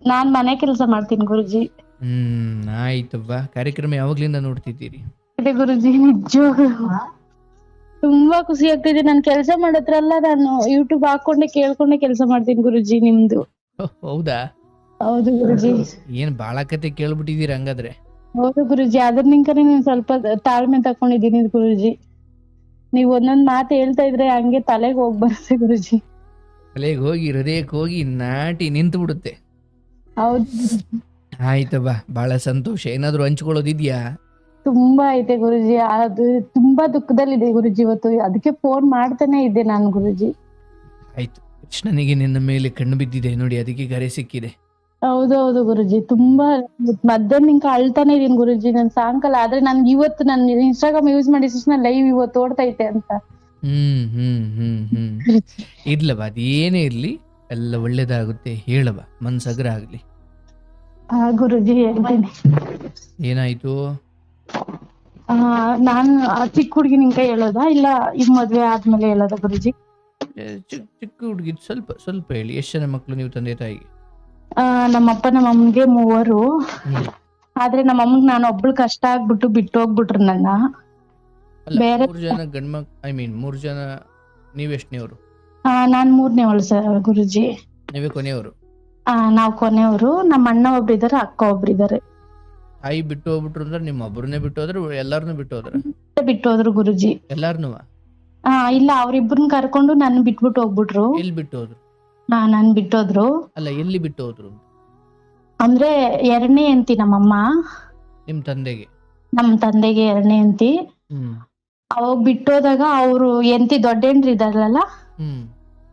ನಾನ್ ಮನೆ ಕೆಲಸ ಮಾಡ್ತೀನಿ ಗುರುಜಿ. ಆಯ್ತವ್ವ. ಕಾರ್ಯಕ್ರಮ ಯಾವಾಗ್ಲಿಂದ ನೋಡ್ತಿದ್ದೀರಿ? ಇದೆ ಗುರುಜಿ, ನಿಜವಾಗ್ಲೂ ತುಂಬಾ ಖುಷಿ ಆಗ್ತಿದೆ. ನಾನ್ ಕೆಲಸ ಮಾಡೋದ್ರಲ್ಲ ನಾನು ಯೂಟ್ಯೂಬ್ ಹಾಕೊಂಡೆ ಕೇಳ್ಕೊಂಡೆ ಕೆಲಸ ಮಾಡ್ತೀನಿ ಗುರುಜಿ ನಿಮ್ದು. ಹೌದಾ? ಹೌದು ಗುರುಜಿ. ಏನ್ ಬಾಳ ಕತೆ ಕೇಳ್ಬಿಟ್ಟಿದೀರ ಹಂಗಾದ್ರೆ. ಹೌದು ಗುರುಜಿ, ಅದ್ರ ನಿಂಕನೆ ನಾನು ಸ್ವಲ್ಪ ತಾಳ್ಮೆ ತಕೊಂಡಿದೀನಿ ಗುರುಜಿ. ನೀವ್ ಒಂದೊಂದ್ ಮಾತು ಹೇಳ್ತಾ ಇದ್ರೆ ಹಂಗೆ ತಲೆಗೆ ಹೋಗ್ ಬರುತ್ತೆ ಗುರುಜಿ. ತಲೆಗೆ ಹೋಗಿ ಹೃದಯಕ್ಕೆ ಹೋಗಿ ನಾಟಿ ನಿಂತು ಬಿಡುತ್ತೆ. ಹೌದು, ಆಯ್ತವ್ವ, ಬಹಳ ಸಂತೋಷ. ಏನಾದ್ರು ಹಂಚ್ಕೊಳ್ಳೋದಿದ್ಯಾ? ತುಂಬಾ ಐತೆ ಗುರುಜಿ. ಅದು ತುಂಬಾ ದುಃಖದಲ್ಲಿದೆ ಗುರುಜಿ ಇವತ್ತು. ಅದಕ್ಕೆ ಫೋನ್ ಮಾಡ್ತಾನೆ ಇದ್ದೆ ನಾನು ಗುರುಜಿ. ಆಯ್ತು, ಕೃಷ್ಣನಿಗೆ ನಿನ್ನ ಮೇಲೆ ಕಣ್ಣು ಬಿದ್ದಿದೆ ನೋಡಿ, ಅದಕ್ಕೆ ಕರೆ ಸಿಕ್ಕಿದೆ. ಹೌದೌದು ಗುರುಜಿ. ತುಂಬಾ ಮಧ್ಯಾಹ್ನ ನಿಂಕ ಅಳ್ತಾನೆ ಇದೀನಿ ಗುರುಜಿ. ನನ್ ಸಾಯಂಕಾಲ ಆದ್ರೆ ನನ್ಗೆ ಇವತ್ತು ನನ್ ಇನ್ಸ್ಟಾಗ್ರಾಮ್ ಯೂಸ್ ಮಾಡಿ ಲೈವ್ ಇವತ್ತು ಓಡ್ತೈತೆ ಅಂತ. ಇರ್ಲವ, ಅದೇನೇ ಇರ್ಲಿ, ಎಲ್ಲ ಒಳ್ಳೇದಾಗುತ್ತೆ. ಹೇಳವ, ಮನ್ಸಗ್ರ ಆಗ್ಲಿ. ಗುರುಜಿ ಹೇಳ್ತೀನಿ. ಏನಾಯ್ತು? ನಾನು ಚಿಕ್ಕ ಹುಡುಗಿ ನಿಂಕ ಹೇಳೋದಾ ಇಲ್ಲ ಈಗ ಮದ್ವೆ ಆದ್ಮೇಲೆ ಹೇಳೋದಾ ಗುರುಜಿ? ಚಿಕ್ಕ ಹುಡುಗಿ ಸ್ವಲ್ಪ ಸ್ವಲ್ಪ ಹೇಳಿ. ಎಷ್ಟು ಜನ ಮಕ್ಳು ನೀವು, ತಂದೆ ತಾಯಿಗೆ? ನಮ್ಮಪ್ಪ ನಮ್ಮಮ್ಮಗೆ 3. ಆದ್ರೆ ನಮ್ಮಮ್ಮಗ್ ನಾನು ಒಬ್ಳು ಕಷ್ಟ ಆಗ್ಬಿಟ್ಟು ಬಿಟ್ಟು ಹೋಗ್ಬಿಟ್ರು ನನ್ನ. ಬೇರೆ 3 ಜನ ಗಂಡ್ಮಕ್, 3 ಜನ. ನೀವೆಷ್ಟನೇವ್ರು? ನಾನ್ 3ನೇವಳು ಸರ್ ಗುರುಜಿ. ನೀವೇ ಕೊನೆಯವರು? ನಾವ್ ಕೊನೆಯವರು. ನಮ್ಮ ಅಣ್ಣ ಒಬ್ರಿದಾರೆ, ಅಕ್ಕ ಒಬ್ರಿದಾರೆ. ತಾಯಿ ಬಿಟ್ಟು ಹೋಗ್ಬಿಟ್ರು ಅಂದ್ರೆ ನಿಮ್ಮ ಒಬ್ಬರನ್ನೇ ಬಿಟ್ಟು ಹೋದ್ರೆ ಎಲ್ಲಾರನ್ನೂ ಬಿಟ್ಟು ಹೋದ್ರ? ಬಿಟ್ಟು ಹೋದ್ರು ಗುರುಜಿ. ಎಲ್ಲಾರ್ನು? ಇಲ್ಲ, ಅವ್ರಿಬ್ರನ್ನ ಕರ್ಕೊಂಡು ನನ್ ಬಿಟ್ಬಿಟ್ಟು ಹೋಗ್ಬಿಟ್ರು. ಎಲ್ಲಿ ಬಿಟ್ಟು ಹೋದ್ರು? ನನ್ ಬಿಟ್ಟೋದ್ರು. ಅಲ್ಲ, ಎಲ್ಲಿ ಬಿಟ್ಟು ಹೋದ್ರು? ಅಂದ್ರೆ 2ನೇ ಹೆಂಡ್ತಿ ನಮ್ಮಮ್ಮ. ನಿಮ್ ತಂದೆಗೆ? ನಮ್ ತಂದೆಗೆ 2ನೇ ಹೆಂಡ್ತಿ. ಅವಾಗ ಬಿಟ್ಟೋದಾಗ ಅವ್ರು ಹೆಂಡ್ತಿ ದೊಡ್ಡ ಹೆಂಡ್ರಿ ಇದಾರಲ್ಲ,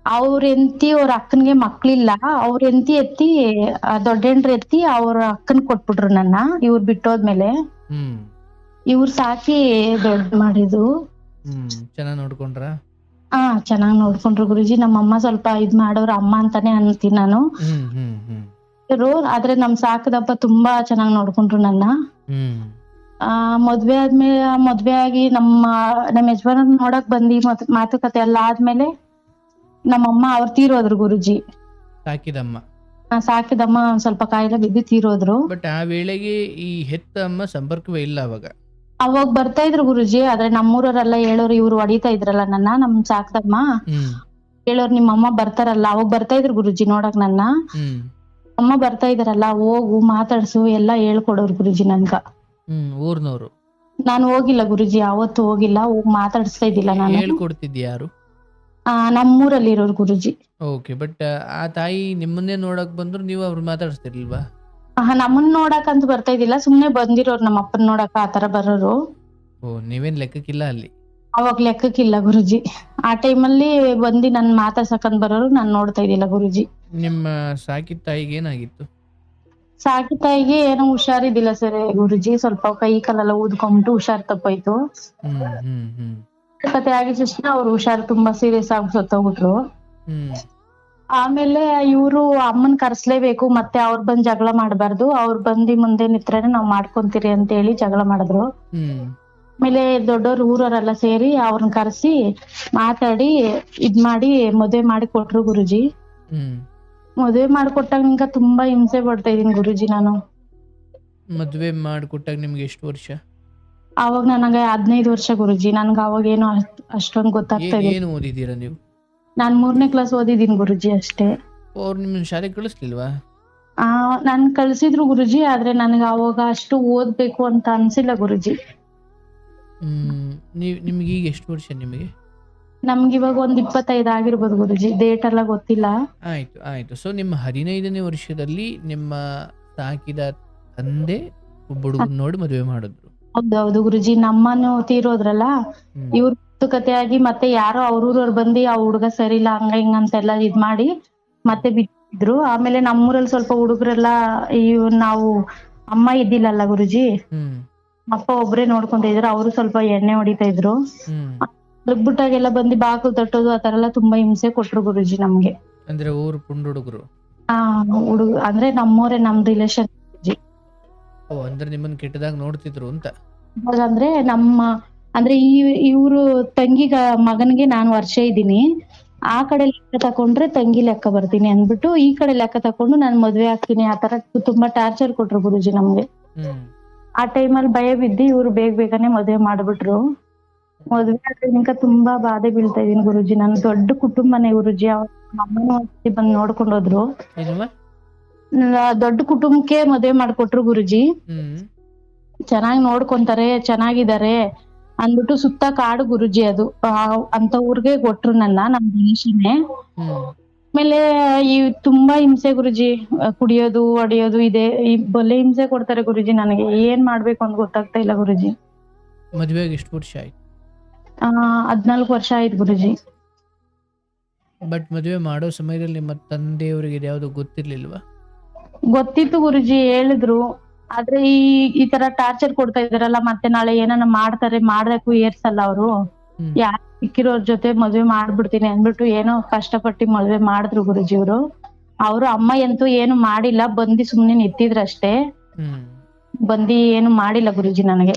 ಅವ್ರ ಹೆಂಡ್ತಿ ಅವ್ರ ಅಕ್ಕನ್ಗೆ ಮಕ್ಳಿಲ್ಲ. ಅವ್ರ ಹೆಂಡ್ತಿ ಎತ್ತಿ ದೊಡ್ಡ ಹೆಂಡ್ರಿ ಎತ್ತಿ ಅವ್ರ ಅಕ್ಕನ್ ಕೊಟ್ಬಿಟ್ರು ನನ್ನ, ಇವ್ರು ಬಿಟ್ಟೋದ್ಮೇಲೆ. ಇವ್ರು ಸಾಕಿ ದೊಡ್ಡ ಮಾಡಿದ್ರು. ಚೆನ್ನಾಗ್ ನೋಡ್ಕೊಂಡ್ರ? ಚೆನ್ನಾಗ್ ನೋಡ್ಕೊಂಡ್ರು ಗುರುಜಿ. ನಮ್ಮಮ್ಮ ಸ್ವಲ್ಪ ಇದ್ ಮಾಡೋರು, ಅಮ್ಮ ಅಂತಾನೆ ಅಂತೀನಿ ನಾನು. ಆದ್ರೆ ನಮ್ ಸಾಕದಪ್ಪ ತುಂಬಾ ಚೆನ್ನಾಗ್ ನೋಡ್ಕೊಂಡ್ರು ನನ್ನ. ಮದ್ವೆ ಆಗಿ ನಮ್ಮ ಯಜಮಾನ ನೋಡಕ್ ಬಂದಿ ಮಾತುಕತೆ ಎಲ್ಲ ಆದ್ಮೇಲೆ ನಮ್ಮಮ್ಮ ಅವ್ರು ತೀರೋದ್ರು ಗುರುಜಿ. ಸಾಕಿದಮ್ಮ ಒಂದ್ ಸ್ವಲ್ಪ ಕಾಯಿಲೆ ಬಿದ್ದು ತೀರೋದ್ರು. ಬಟ್ ಆ ವೇಳೆಗೆ ಈ ಹೆತ್ತ ಅಮ್ಮ ಸಂಪರ್ಕವೇ ಇಲ್ಲ ಅವಾಗ ಬರ್ತಾ ಇದ್ರು ಗುರುಜಿ. ಆದ್ರೆ ನಮ್ಮೂರವರೆಲ್ಲ ಹೇಳೋರು, ಇವ್ರು ಹೊಡಿತಾ ಇದ್ರಲ್ಲ ನನ್ನ, ನಮ್ ಸಾಕ್ದಮ್ಮ ಹೇಳೋರು, ನಿಮ್ಮಮ್ಮ ಬರ್ತಾರಲ್ಲ. ಅವಾಗ ಬರ್ತಾ ಇದ್ರು ಗುರುಜಿ ನೋಡಕ್ ನನ್ನ. ಅಮ್ಮ ಬರ್ತಾ ಇದಾರಲ್ಲ, ಹೋಗು ಮಾತಾಡ್ಸು ಎಲ್ಲ ಹೇಳ್ಕೊಡೋರು ಗುರುಜಿ ನನ್ಗ. ಊರ್ನವ್ರು? ನಾನು ಹೋಗಿಲ್ಲ ಗುರುಜಿ, ಯಾವತ್ತು ಹೋಗಿಲ್ಲ, ಹೋಗಿ ಮಾತಾಡಿಸ್ತಾ ಇದ್ದಿಲ್ಲ ನಾನು. ಹೇಳ್ಕೊಡ್ತಿದ್ಯ ಯಾರು? ನಮ್ಮೂರಲ್ಲಿ ಇರೋರು ಗುರುಜಿ. ಓಕೆ. ಬಟ್ ಆ ತಾಯಿ ನಿಮ್ಮನ್ನೇ ನೋಡಕ್ ಬಂದ್ರು, ನೀವು ಅವ್ರು ಮಾತಾಡಿಸ್ತಿರ್ಲಿಲ್ವಾ? ನಮ್ಮನ್ ನೋಡಕ್ ಅಂತ ಬರ್ತಾ ಇದ್ದಿಲ್ಲ, ಸುಮ್ನೆ ಬಂದಿರೋರು ನಮ್ಮ ಅಪ್ಪನ್ ನೋಡಕ ಆತರ ಬರೋರು. ನೀವೇನ್ ಲೆಕ್ಕಕ್ಕಿಲ್ಲ ಅಲ್ಲಿ? ಅವಾಗ ಲೆಕ್ಕಕ್ಕಿಲ್ಲ ಗುರುಜಿ. ಆ ಟೈಮಲ್ಲಿ ಬಂದಿ ನನ್ ಮಾತಾಡ್ಸಕಂತ ಬರೋರು, ನಾನ್ ನೋಡ್ತಾ ಇದ್ದಿಲ್ಲ ಗುರುಜಿ. ನಿಮ್ಮ ಸಾಕಿದ ತಾಯಿಗೆ ಏನಾಗಿತ್ತು? ಸಾಕಿದ ತಾಯಿಗೆ ಏನೋ ಹುಷಾರಿದ್ದಿಲ್ಲ ಸರ್ ಗುರುಜಿ. ಸ್ವಲ್ಪ ಕೈ ಕಾಲೆಲ್ಲ ಊದ್ಕೊಂಡ್ಬಿಟ್ಟು ಹುಷಾರ್ ತಪ್ಪಾಯ್ತು. ಕತೆ ಆಗಿದ ತಕ್ಷಣ ಅವ್ರು ಹುಷಾರು ತುಂಬಾ ಸೀರಿಯಸ್ ಆಗಿ ಸತ್ತೋಗ್ಬಿಟ್ರು. ಆಮೇಲೆ ಇವ್ರು ಅಮ್ಮನ್ ಕರ್ಸ್ಲೇಬೇಕು, ಮತ್ತೆ ಅವ್ರು ಬಂದ್ ಜಗಳ ಮಾಡ್ಬಾರ್ದು, ಅವ್ರು ಬಂದಿ ಮುಂದೆ ನಿತ್ರೇನೆ ನಾವ್ ಮಾಡ್ಕೊಂತೀರಿ ಅಂತ ಹೇಳಿ ಜಗಳ ಮಾಡಿದ್ರು. ಆಮೇಲೆ ದೊಡ್ಡವ್ರು ಊರವರೆಲ್ಲ ಸೇರಿ ಅವ್ರನ್ನ ಕರ್ಸಿ ಮಾತಾಡಿ ಇದ್ ಮಾಡಿ ಮದ್ವೆ ಮಾಡಿ ಕೊಟ್ರು ಗುರುಜಿ. ಮದ್ವೆ ಮಾಡ್ಕೊಟ್ಟಾಗ ನಿಂಗ ತುಂಬಾ ಹಿಂಸೆ ಪಡ್ತಾ ಇದೀನಿ ಗುರುಜಿ ನಾನು. ಮದ್ವೆ ಮಾಡ್ಕೊಟ್ಟಾಗ ನಿಮ್ಗೆ ಎಷ್ಟು ವರ್ಷ? ಅವಾಗ ನನಗೆ 15 ವರ್ಷ ಗುರುಜಿ. ನನ್ಗ ಅವಾಗ ಏನು ಅಷ್ಟೊಂದ್ ಗೊತ್ತಾಗ್ತಾ ಇದೆ. ಏನು ಓದಿದೀರಾ ನೀವು? ನಾನ್ 3ನೇ ಕ್ಲಾಸ್ ಓದಿದೀನಿ ಗುರುಜಿ ಅಷ್ಟೇ. ಅವ್ರು ನಿಮ್ಮನ್ನ ಶಾಲೆಗೆ ಕಳಿಸ್ಲಿಲ್ವಾ? ನನ್ ಕಳ್ಸಿದ್ರು ಗುರುಜಿ, ಆದ್ರೆ ನನ್ಗ ಅವಾಗ ಅಷ್ಟು ಓದ್ಬೇಕು ಅಂತ ಅನ್ಸಿಲ್ಲ ಗುರುಜಿ. ನಿಮ್ಗೆ ಈಗ ಎಷ್ಟು ವರ್ಷ? ನಿಮಗೆ ನಮ್ಗೆ ಇವಾಗ ಒಂದ್ 25 ಆಗಿರ್ಬೋದು ಗುರುಜಿ, ಡೇಟ್ ಎಲ್ಲ ಗೊತ್ತಿಲ್ಲ. ಆಯ್ತು. ಸೊ ನಿಮ್ಮ 15ನೇ ವರ್ಷದಲ್ಲಿ ನಿಮ್ಮ ಸಾಕಿದ ತಂದೆ ಒಬ್ಬ ಹುಡುಗನ್ ನೋಡಿ ಮದುವೆ ಮಾಡಿದ್ರು? ಹೌದೌದು ಗುರುಜಿ. ನಮ್ಮನ್ನು ತೀರೋದ್ರಲ್ಲ, ಇವ್ರ ಮಾತುಕತೆಯಾಗಿ ಮತ್ತೆ ಯಾರೋ ಅವ್ರೂರವ್ರು ಬಂದಿ ಆ ಹುಡುಗ ಸರಿ ಇಲ್ಲ ಹಂಗ ಹಿಂಗ ಅಂತೆಲ್ಲ ಇದ್ ಮಾಡಿ ಮತ್ತೆ ಬಿಟ್ಟಿದ್ರು. ಆಮೇಲೆ ನಮ್ಮೂರಲ್ಲಿ ಸ್ವಲ್ಪ ಹುಡುಗರೆಲ್ಲ ನಾವು ಅಮ್ಮ ಇದ್ದಿಲ್ಲಲ್ಲ ಗುರುಜಿ, ಅಪ್ಪ ಒಬ್ರೇ ನೋಡ್ಕೊಂತ ಇದ್ರು. ಅವರು ಸ್ವಲ್ಪ ಎಣ್ಣೆ ಹೊಡಿತಾ ಇದ್ರು. ಬಿಟ್ಟಾಗೆಲ್ಲ ಬಂದು ಬಾಗಿಲು ತಟ್ಟೋದು ಆತರ ಎಲ್ಲ ತುಂಬಾ ಹಿಂಸೆ ಕೊಟ್ರು ಗುರುಜಿ ನಮ್ಗೆ. ಅಂದ್ರೆ ಊರು ಪುಂಡ್ ಹುಡುಗರು? ಹುಡುಗ ಅಂದ್ರೆ ನಮ್ಮೋರೆ, ನಮ್ ರಿಲೇಷನ್ ಗುರುಜಿ. ಅಂದ್ರೆ ನಿಮ್ಮನ್ನ ಕೆಟ್ಟದಾಗ ನೋಡ್ತಿದ್ರು ಅಂತ? ಅಂದ್ರೆ ಇವ್ರು ತಂಗಿಗ ಮಗನ್ಗೆ ನಾನು ವರ್ಷ ಇದ್ದೀನಿ. ಆ ಕಡೆ ಲೆಕ್ಕ ತಕೊಂಡ್ರೆ ತಂಗಿ ಲೆಕ್ಕ ಬರ್ತೀನಿ ಅಂದ್ಬಿಟ್ಟು ಈ ಕಡೆ ಲೆಕ್ಕ ತಕೊಂಡು ನಾನ್ ಮದ್ವೆ ಆಗ್ತೀನಿ ಆ ತರ ತುಂಬಾ ಟಾರ್ಚರ್ ಕೊಟ್ರು ಗುರುಜಿ ನಮ್ಗೆ. ಹ್ಮ್ ಆ ಟೈಮಲ್ಲಿ ಭಯ ಬಿದ್ದು ಇವ್ರು ಬೇಗನೆ ಮದ್ವೆ ಮಾಡ್ಬಿಟ್ರು. ಮದ್ವೆ ಆದ್ರಿಂದ ತುಂಬಾ ಬಾಧೆ ಬೀಳ್ತಾ ಇದೀನಿ ಗುರುಜಿ. ನನ್ ದೊಡ್ಡ ಕುಟುಂಬನೇ ಗುರುಜಿ. ಅವ್ರ ಅಮ್ಮನೂ ಒಂದ್ಸತಿ ಬಂದ್ ನೋಡ್ಕೊಂಡ್ ಹೋದ್ರು. ಏನಮ್ಮ? ದೊಡ್ಡ ಕುಟುಂಬಕ್ಕೆ ಮದ್ವೆ ಮಾಡ್ಕೊಟ್ರು ಗುರುಜಿ. ಹ್ಮ್ ಚೆನ್ನಾಗಿ ನೋಡ್ಕೊಂತಾರೆ, ಚೆನ್ನಾಗಿದ್ದಾರೆ ಅಂದ್ಬಿಟ್ಟು ಸುತ್ತ ಕಾಡು ಗುರುಜಿ ಅದು. ಅಂತ ಊರ್ಗೆ ಕೊಟ್ರು ನಮ್ ರಿಲೇಶನ್ನೇ. ಹ್ಮ್ ಆಮೇಲೆ ಈ ತುಂಬಾ ಹಿಂಸೆ ಗುರುಜಿ. ಕುಡಿಯೋದು ಹೊಡಿಯೋದು ಇದೆ. ಈ ಬಲೆ ಹಿಂಸೆ ಕೊಡ್ತಾರೆ ಗುರುಜಿ ನನಗೆ. ಏನ್ ಮಾಡ್ಬೇಕು ಅಂತ ಗೊತ್ತಾಗ್ತಾ ಇಲ್ಲ ಗುರುಜಿ. ಮದ್ವೆಗೆ ಎಷ್ಟು ವರ್ಷ ಆಯ್ತು? 14 ವರ್ಷ ಆಯ್ತು ಗುರುಜಿ. ಬಟ್ ಮದುವೆ ಮಾಡೋ ಸಮಯದಲ್ಲಿ ನಿಮ್ಮ ತಂದೆಯವರಿಗೆ ಇದ್ಯಾವುದು ಗೊತ್ತಿರ್ಲಿಲ್ವಾ? ಗೊತ್ತಿತ್ತು ಗುರುಜಿ, ಹೇಳಿದ್ರು. ಆದ್ರೆ ಈ ತರ ಟಾರ್ಚರ್ ಕೊಡ್ತಾ ಇದಾರಲ್ಲ, ಮತ್ತೆ ನಾಳೆ ಏನಾನ ಮಾಡ್ತಾರೆ, ಮಾಡಕ್ಕೂ ಏರ್ಸಲ್ಲ ಅವರು. ಹ್ಮ್ ಯಾರ್ ಸಿಕ್ಕಿರೋರ್ ಜೊತೆ ಮದ್ವೆ ಮಾಡ್ಬಿಡ್ತೀನಿ ಅಂದ್ಬಿಟ್ಟು ಏನೋ ಕಷ್ಟಪಟ್ಟು ಮದ್ವೆ ಮಾಡಿದ್ರು ಗುರುಜಿ ಇವ್ರು. ಅವ್ರು ಅಮ್ಮ ಅಂತೂ ಏನು ಮಾಡಿಲ್ಲ, ಬಂದಿ ಸುಮ್ನೆ ನಿಂತಿದ್ರಷ್ಟೇ. ಹ್ಮ್ ಬಂದಿ ಏನು ಮಾಡಿಲ್ಲ ಗುರುಜಿ ನನಗೆ.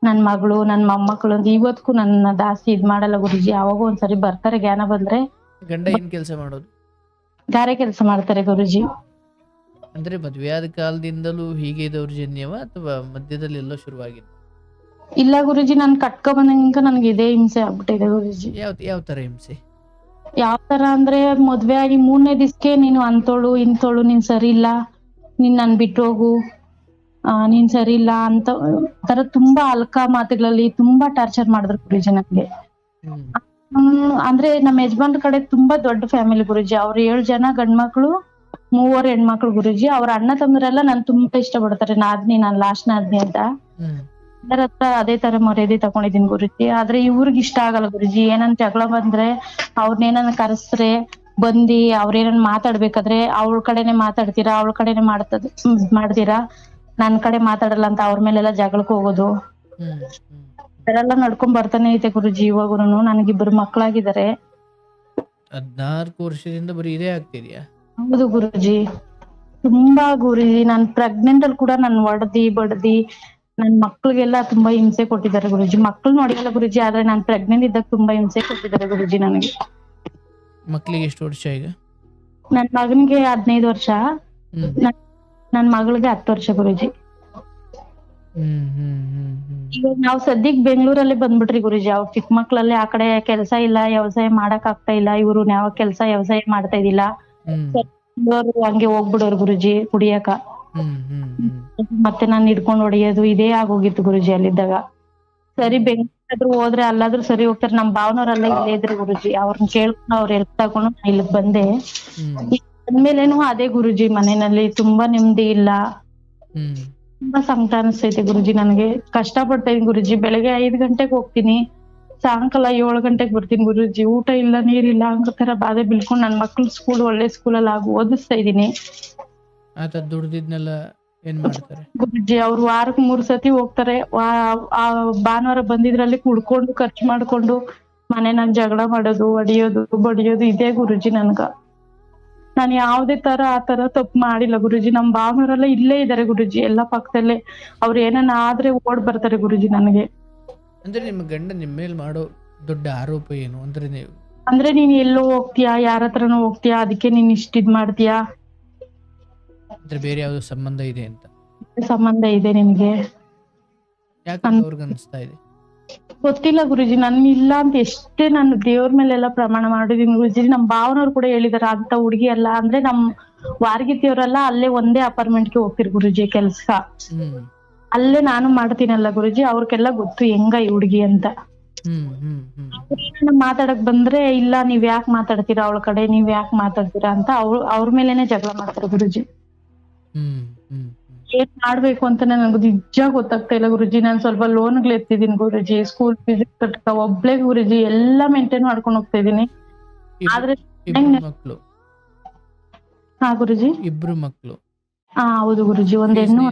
ನನ್ ಮಗಳು ನನ್ ಮೊಮ್ಮಕ್ಕಳು ಅಂತ ಇವತ್ಗೂ ನನ್ನ ಜಾಸ್ತಿ ಇದ್ ಮಾಡಲ್ಲ ಗುರುಜಿ. ಅವಾಗ ಒಂದ್ಸರಿ ಬರ್ತಾರೆ, ಜ್ಞಾನ ಬಂದ್ರೆ. ಗಂಡ ಏನ್ ಕೆಲಸ ಮಾಡೋದು? ಗಾರೆ ಕೆಲಸ ಮಾಡ್ತಾರೆ ಗುರುಜಿ. ಅಂದ್ರೆ ಮದುವೆ ಆದ ಕಾಲದಿಂದಲೂ ಹೀಗೆ ದೌರ್ಜನ್ಯವ ಅಥವಾ ಮಧ್ಯದಲ್ಲಿ ಎಲ್ಲೋ ಶುರುವಾಗಿದ್ದು? ಇಲ್ಲ ಗುರುಜಿ, ನಾನ್ ಕಟ್ಕೊ ಬಂದಂಗ ನನ್ಗೆ ಇದೇ ಹಿಂಸೆ ಆಗ್ಬಿಟ್ಟಿದೆ ಗುರುಜಿ. ಯಾವ ತರ ಹಿಂಸೆ? ಯಾವ ತರ ಅಂದ್ರೆ, ಮದ್ವೆ ಆಗಿ 3ನೇ ದಿವ್ಸಕ್ಕೆ ನೀನು ಅಂತೋಳು ಇಂತೋಳು, ನೀನ್ ಸರಿ ಇಲ್ಲ, ನೀನ್ ನನ್ ಬಿಟ್ಟು ಹೋಗು, ನೀನ್ ಸರಿ ಇಲ್ಲ ಅಂತ ತರ ತುಂಬಾ ಅಲ್ಕ ಮಾತುಗಳಲ್ಲಿ ತುಂಬಾ ಟಾರ್ಚರ್ ಮಾಡಿದ್ರು ಗುರುಜಿ ನನ್ಗೆ. ಅಂದ್ರೆ ನಮ್ಮ ಯಜಮಾನ್ರ ಕಡೆ ತುಂಬಾ ದೊಡ್ಡ ಫ್ಯಾಮಿಲಿ ಗುರುಜಿ. ಅವ್ರು 7 ಜನ ಗಂಡ್ಮಕ್ಳು, 3 ಹೆಣ್ಮಕ್ಳು ಗುರುಜಿ. ಅವ್ರ ಅಣ್ಣ ತಮ್ಮರೆಲ್ಲ ನನ್ ತುಂಬಾ ಇಷ್ಟ ಪಡ್ತಾರೆ. ನಾನ್ ಲಾಸ್ಟ್ ನಾದ್ನಿ ಅಂತ. ಎಲ್ಲರ ಹತ್ರ ಅದೇ ತರ ಮರ್ಯಾದೆ ತಗೊಂಡಿದೀನಿ ಗುರುಜಿ. ಆದ್ರೆ ಇವ್ರಿಗೆ ಇಷ್ಟ ಆಗಲ್ಲ ಗುರುಜಿ. ಏನನ್ ಜಗಳ ಬಂದ್ರೆ, ಅವ್ರನ್ನೇನ ಕರೆಸ್ರೆ ಬಂದಿ ಅವ್ರೇನನ್ ಮಾತಾಡ್ಬೇಕಾದ್ರೆ ಅವಳ ಕಡೆನೆ ಮಾತಾಡ್ತೀರಾ, ಅವಳ ಕಡೆನೆ ಮಾಡ್ತೀರಾ, ನನ್ ಕಡೆ ಮಾತಾಡಲ್ಲ ಅಂತ ಅವ್ರ ಮೇಲೆಲ್ಲ ಜಗಳಕ್ಕೆ ಹೋಗೋದು. ಇದೆಲ್ಲ ನಡ್ಕೊಂಡ್ ಬರ್ತಾನೆ ಐತೆ ಗುರುಜಿ ಇವಾಗೂನು. ನನಗಿಬ್ಬರು ಮಕ್ಳಾಗಿದ್ದಾರೆ. 14 ವರ್ಷದಿಂದ ಬರೀ ಇದೇ ಆಗ್ತಿದ್ಯಾ? ಹೌದು ಗುರುಜಿ, ತುಂಬಾ ಗುರುಜಿ. ನಾನ್ ಪ್ರೆಗ್ನೆಂಟ್ ಅಲ್ಲಿ ಕೂಡ ನನ್ ಬಡ್ದಿ ನನ್ ಮಕ್ಳಿಗೆಲ್ಲ ತುಂಬಾ ಹಿಂಸೆ ಕೊಟ್ಟಿದ್ದಾರೆ ಗುರುಜಿ. ಮಕ್ಳು ನೋಡಿಯಲ್ಲ ಗುರುಜಿ, ಆದ್ರೆ ನಾನ್ ಪ್ರೆಗ್ನೆಂಟ್ ಇದ್ದಾಗ ತುಂಬಾ ಹಿಂಸೆ ಕೊಟ್ಟಿದ್ದಾರೆ ಗುರುಜಿ ನನಗೆ. ಮಕ್ಳಿಗೆ ಎಷ್ಟು ವರ್ಷ ಈಗ? ನನ್ ಮಗನಿಗೆ 15 ವರ್ಷ, ನನ್ ಮಗಳಿಗೆ 10 ವರ್ಷ ಗುರುಜಿ. ಇವಾಗ ನಾವ್ ಸದ್ಯಕ್ ಬೆಂಗಳೂರಲ್ಲಿ ಬಂದ್ಬಿಟ್ರಿ ಗುರುಜಿ. ಅವ್ರ ಚಿಕ್ಕ ಮಕ್ಳಲ್ಲಿ ಆ ಕಡೆ ಕೆಲ್ಸ ಇಲ್ಲ, ವ್ಯವಸಾಯ ಮಾಡಕ್ ಆಗ್ತಾ ಇಲ್ಲ. ಇವ್ರು ಯಾವ ಕೆಲ್ಸ ವ್ಯವಸಾಯ ಮಾಡ್ತಾ ಇದಿಲ್ಲ. ಹಂಗೆ ಹೋಗ್ಬಿಡೋರು ಗುರುಜಿ ಕುಡಿಯಕ. ಮತ್ತೆ ನಾನ್ ಹಿಡ್ಕೊಂಡ್ ಹೊಡಿಯೋದು ಇದೇ ಆಗೋಗಿತ್ತು ಗುರುಜಿ ಅಲ್ಲಿದ್ದಾಗ. ಸರಿ ಬೆಂಗಳೂರಾದ್ರೂ ಹೋದ್ರೆ ಅಲ್ಲಾದ್ರೂ ಸರಿ ಹೋಗ್ತಾರೆ. ನಮ್ ಭಾವನವ್ರೆಲ್ಲ ಇಲ್ಲೇ ಇದ್ರು ಗುರುಜಿ. ಅವ್ರನ್ನ ಕೇಳ್ಕೊಂಡು ಅವ್ರ ಹೆಲ್ಪ್ ತಗೊಂಡು ನಾನ್ ಇಲ್ಲಿಗ್ ಬಂದೆ. ಬಂದ್ಮೇಲೇನು ಅದೇ ಗುರುಜಿ, ಮನೆಯಲ್ಲಿ ತುಂಬಾ ನೆಮ್ಮದಿ ಇಲ್ಲ. ತುಂಬಾ ಸಂಕಟ ಅನಿಸ್ತೈತೆ ಗುರುಜಿ ನನಗೆ. ಕಷ್ಟ ಪಡ್ತಾ ಇದೀನಿ ಗುರುಜಿ. ಬೆಳಗ್ಗೆ 5 ಗಂಟೆಗೆ ಹೋಗ್ತೀನಿ, ಸಾಯಂಕಾಲ 7 ಗಂಟೆಗೆ ಬರ್ತೀನಿ ಗುರುಜಿ. ಊಟ ಇಲ್ಲ, ನೀರಿಲ್ಲ, ಹಂಗ ತರ ಬಾಧೆ ಬೀಳ್ಕೊಂಡು ನನ್ ಮಕ್ಳು ಸ್ಕೂಲ್ ಒಳ್ಳೆ ಸ್ಕೂಲಲ್ಲಿ ಓದಿಸ್ತಾ ಇದೀನಿ. ಆತ ದುಡ್ದಿದ್ನೆಲ್ಲ ಏನ್ ಮಾಡ್ತಾರೆ ಗುರುಜಿ? ಅವ್ರು ವಾರಕ್ಕೆ 3 ಸತಿ ಹೋಗ್ತಾರೆ. ಆ ಭಾನುವಾರ ಬಂದಿದ್ರಲ್ಲಿ ಕುಡ್ಕೊಂಡು ಖರ್ಚು ಮಾಡ್ಕೊಂಡು ಮನೆನಾಗ ಜಗಳ ಮಾಡೋದು, ಹೊಡಿಯೋದು ಬಡಿಯೋದು ಇದೇ ಗುರುಜಿ ನನ್ಗ. ನಾನ್ ಯಾವ್ದೇ ತರ ಆ ತರ ತಪ್ಪು ಮಾಡಿಲ್ಲ ಗುರುಜಿ. ನಮ್ ಭಾವನವರೆಲ್ಲ ಇಲ್ಲೇ ಇದಾರೆ ಗುರುಜಿ, ಎಲ್ಲಾ ಪಕ್ಕದಲ್ಲೇ. ಅವ್ರ ಏನನ್ನ ಆದ್ರೆ ಓಡ್ ಬರ್ತಾರೆ ಗುರುಜಿ ನನಗೆ. ಅಂದ್ರೆ ನಿಮ್ಮ ಗಂಡ ನಿಮ್ಮ ಮೇಲೆ ಮಾಡೋ ದೊಡ್ಡ ಆರೋಪ ಏನು ಅಂದ್ರೆ ನೀನ್ ಎಲ್ಲೋ ಹೋಗ್ತೀಯಾ, ಯಾರ ಹತ್ರನೋ ಹೋಗ್ತೀಯಾ, ಅದಕ್ಕೆ ನೀನ್ ಇದ್ ಮಾಡ್ತೀಯಾ, ಅಂದ್ರೆ ಬೇರೆ ಯಾವ್ದೋ ಸಂಬಂಧ ಇದೆ ಅಂತ? ಸಂಬಂಧ ಇದೆ ನಿನ್ಗೆ ಯಾಕೆ ಅವ್ರಿಗೆ ಅನಿಸ್ತಾ ಇದೆ ಗೊತ್ತಿಲ್ಲ ಗುರುಜಿ. ನನ್ ಇಲ್ಲ ಅಂತ ಎಷ್ಟೇ ನಾನು ದೇವ್ರ ಮೇಲೆಲ್ಲ ಪ್ರಮಾಣ ಮಾಡಿದೀನಿ ಗುರುಜಿ. ನಮ್ ಭಾವನವ್ರು ಕೂಡ ಹೇಳಿದಾರೆ, ಅಂತ ಹುಡುಗಿ ಅಲ್ಲ. ಅಂದ್ರೆ ನಮ್ ವಾರ್ಗಿತಿಯವ್ರೆಲ್ಲ ಅಲ್ಲೇ ಒಂದೇ ಅಪಾರ್ಟ್ಮೆಂಟ್ಗೆ ಹೋಗ್ತಿರ್ ಗುರುಜಿ ಕೆಲ್ಸ. ಅಲ್ಲೇ ನಾನು ಮಾಡ್ತೀನಲ್ಲ ಗುರುಜಿ, ಅವ್ರಿಗೆಲ್ಲ ಗೊತ್ತು ಹೆಂಗ ಈ ಹುಡುಗಿ ಅಂತ. ಮಾತಾಡಕ್ ಬಂದ್ರೆ ಇಲ್ಲ, ನೀವ್ ಯಾಕೆ ಮಾತಾಡ್ತೀರಾ ಅವಳ ಕಡೆ, ನೀವ್ ಯಾಕೆ ಮಾತಾಡ್ತೀರಾ ಅಂತ ಅವ್ರ ಮೇಲೆನೆ ಜಗಳ ಮಾಡ್ತಾರೆ ಗುರುಜಿ. ಏನ್ ಮಾಡ್ಬೇಕು ಅಂತ ನನಗೆ ನಿಜ ಗೊತ್ತಾಗ್ತಾ ಇಲ್ಲ ಗುರುಜಿ. ನಾನ್ ಸ್ವಲ್ಪ ಲೋನ್ಗಳು ಎತ್ತಿದೀನಿ ಗುರುಜಿ, ಸ್ಕೂಲ್ ಫೀಸ್ ಕಟ್ಟಕ ಒಬ್ಳೆ ಗುರುಜಿ, ಎಲ್ಲಾ ಮೇಂಟೈನ್ ಮಾಡ್ಕೊಂಡು ಹೋಗ್ತಾ ಇದೀನಿ. ಆದ್ರೆ ಮಕ್ಕಳು? ಹಾ ಗುರುಜಿ, 2 ಮಕ್ಕಳು. ಹೌದು ಗುರುಜಿ, ಒಂದ್ ಹೆಣ್ಣು.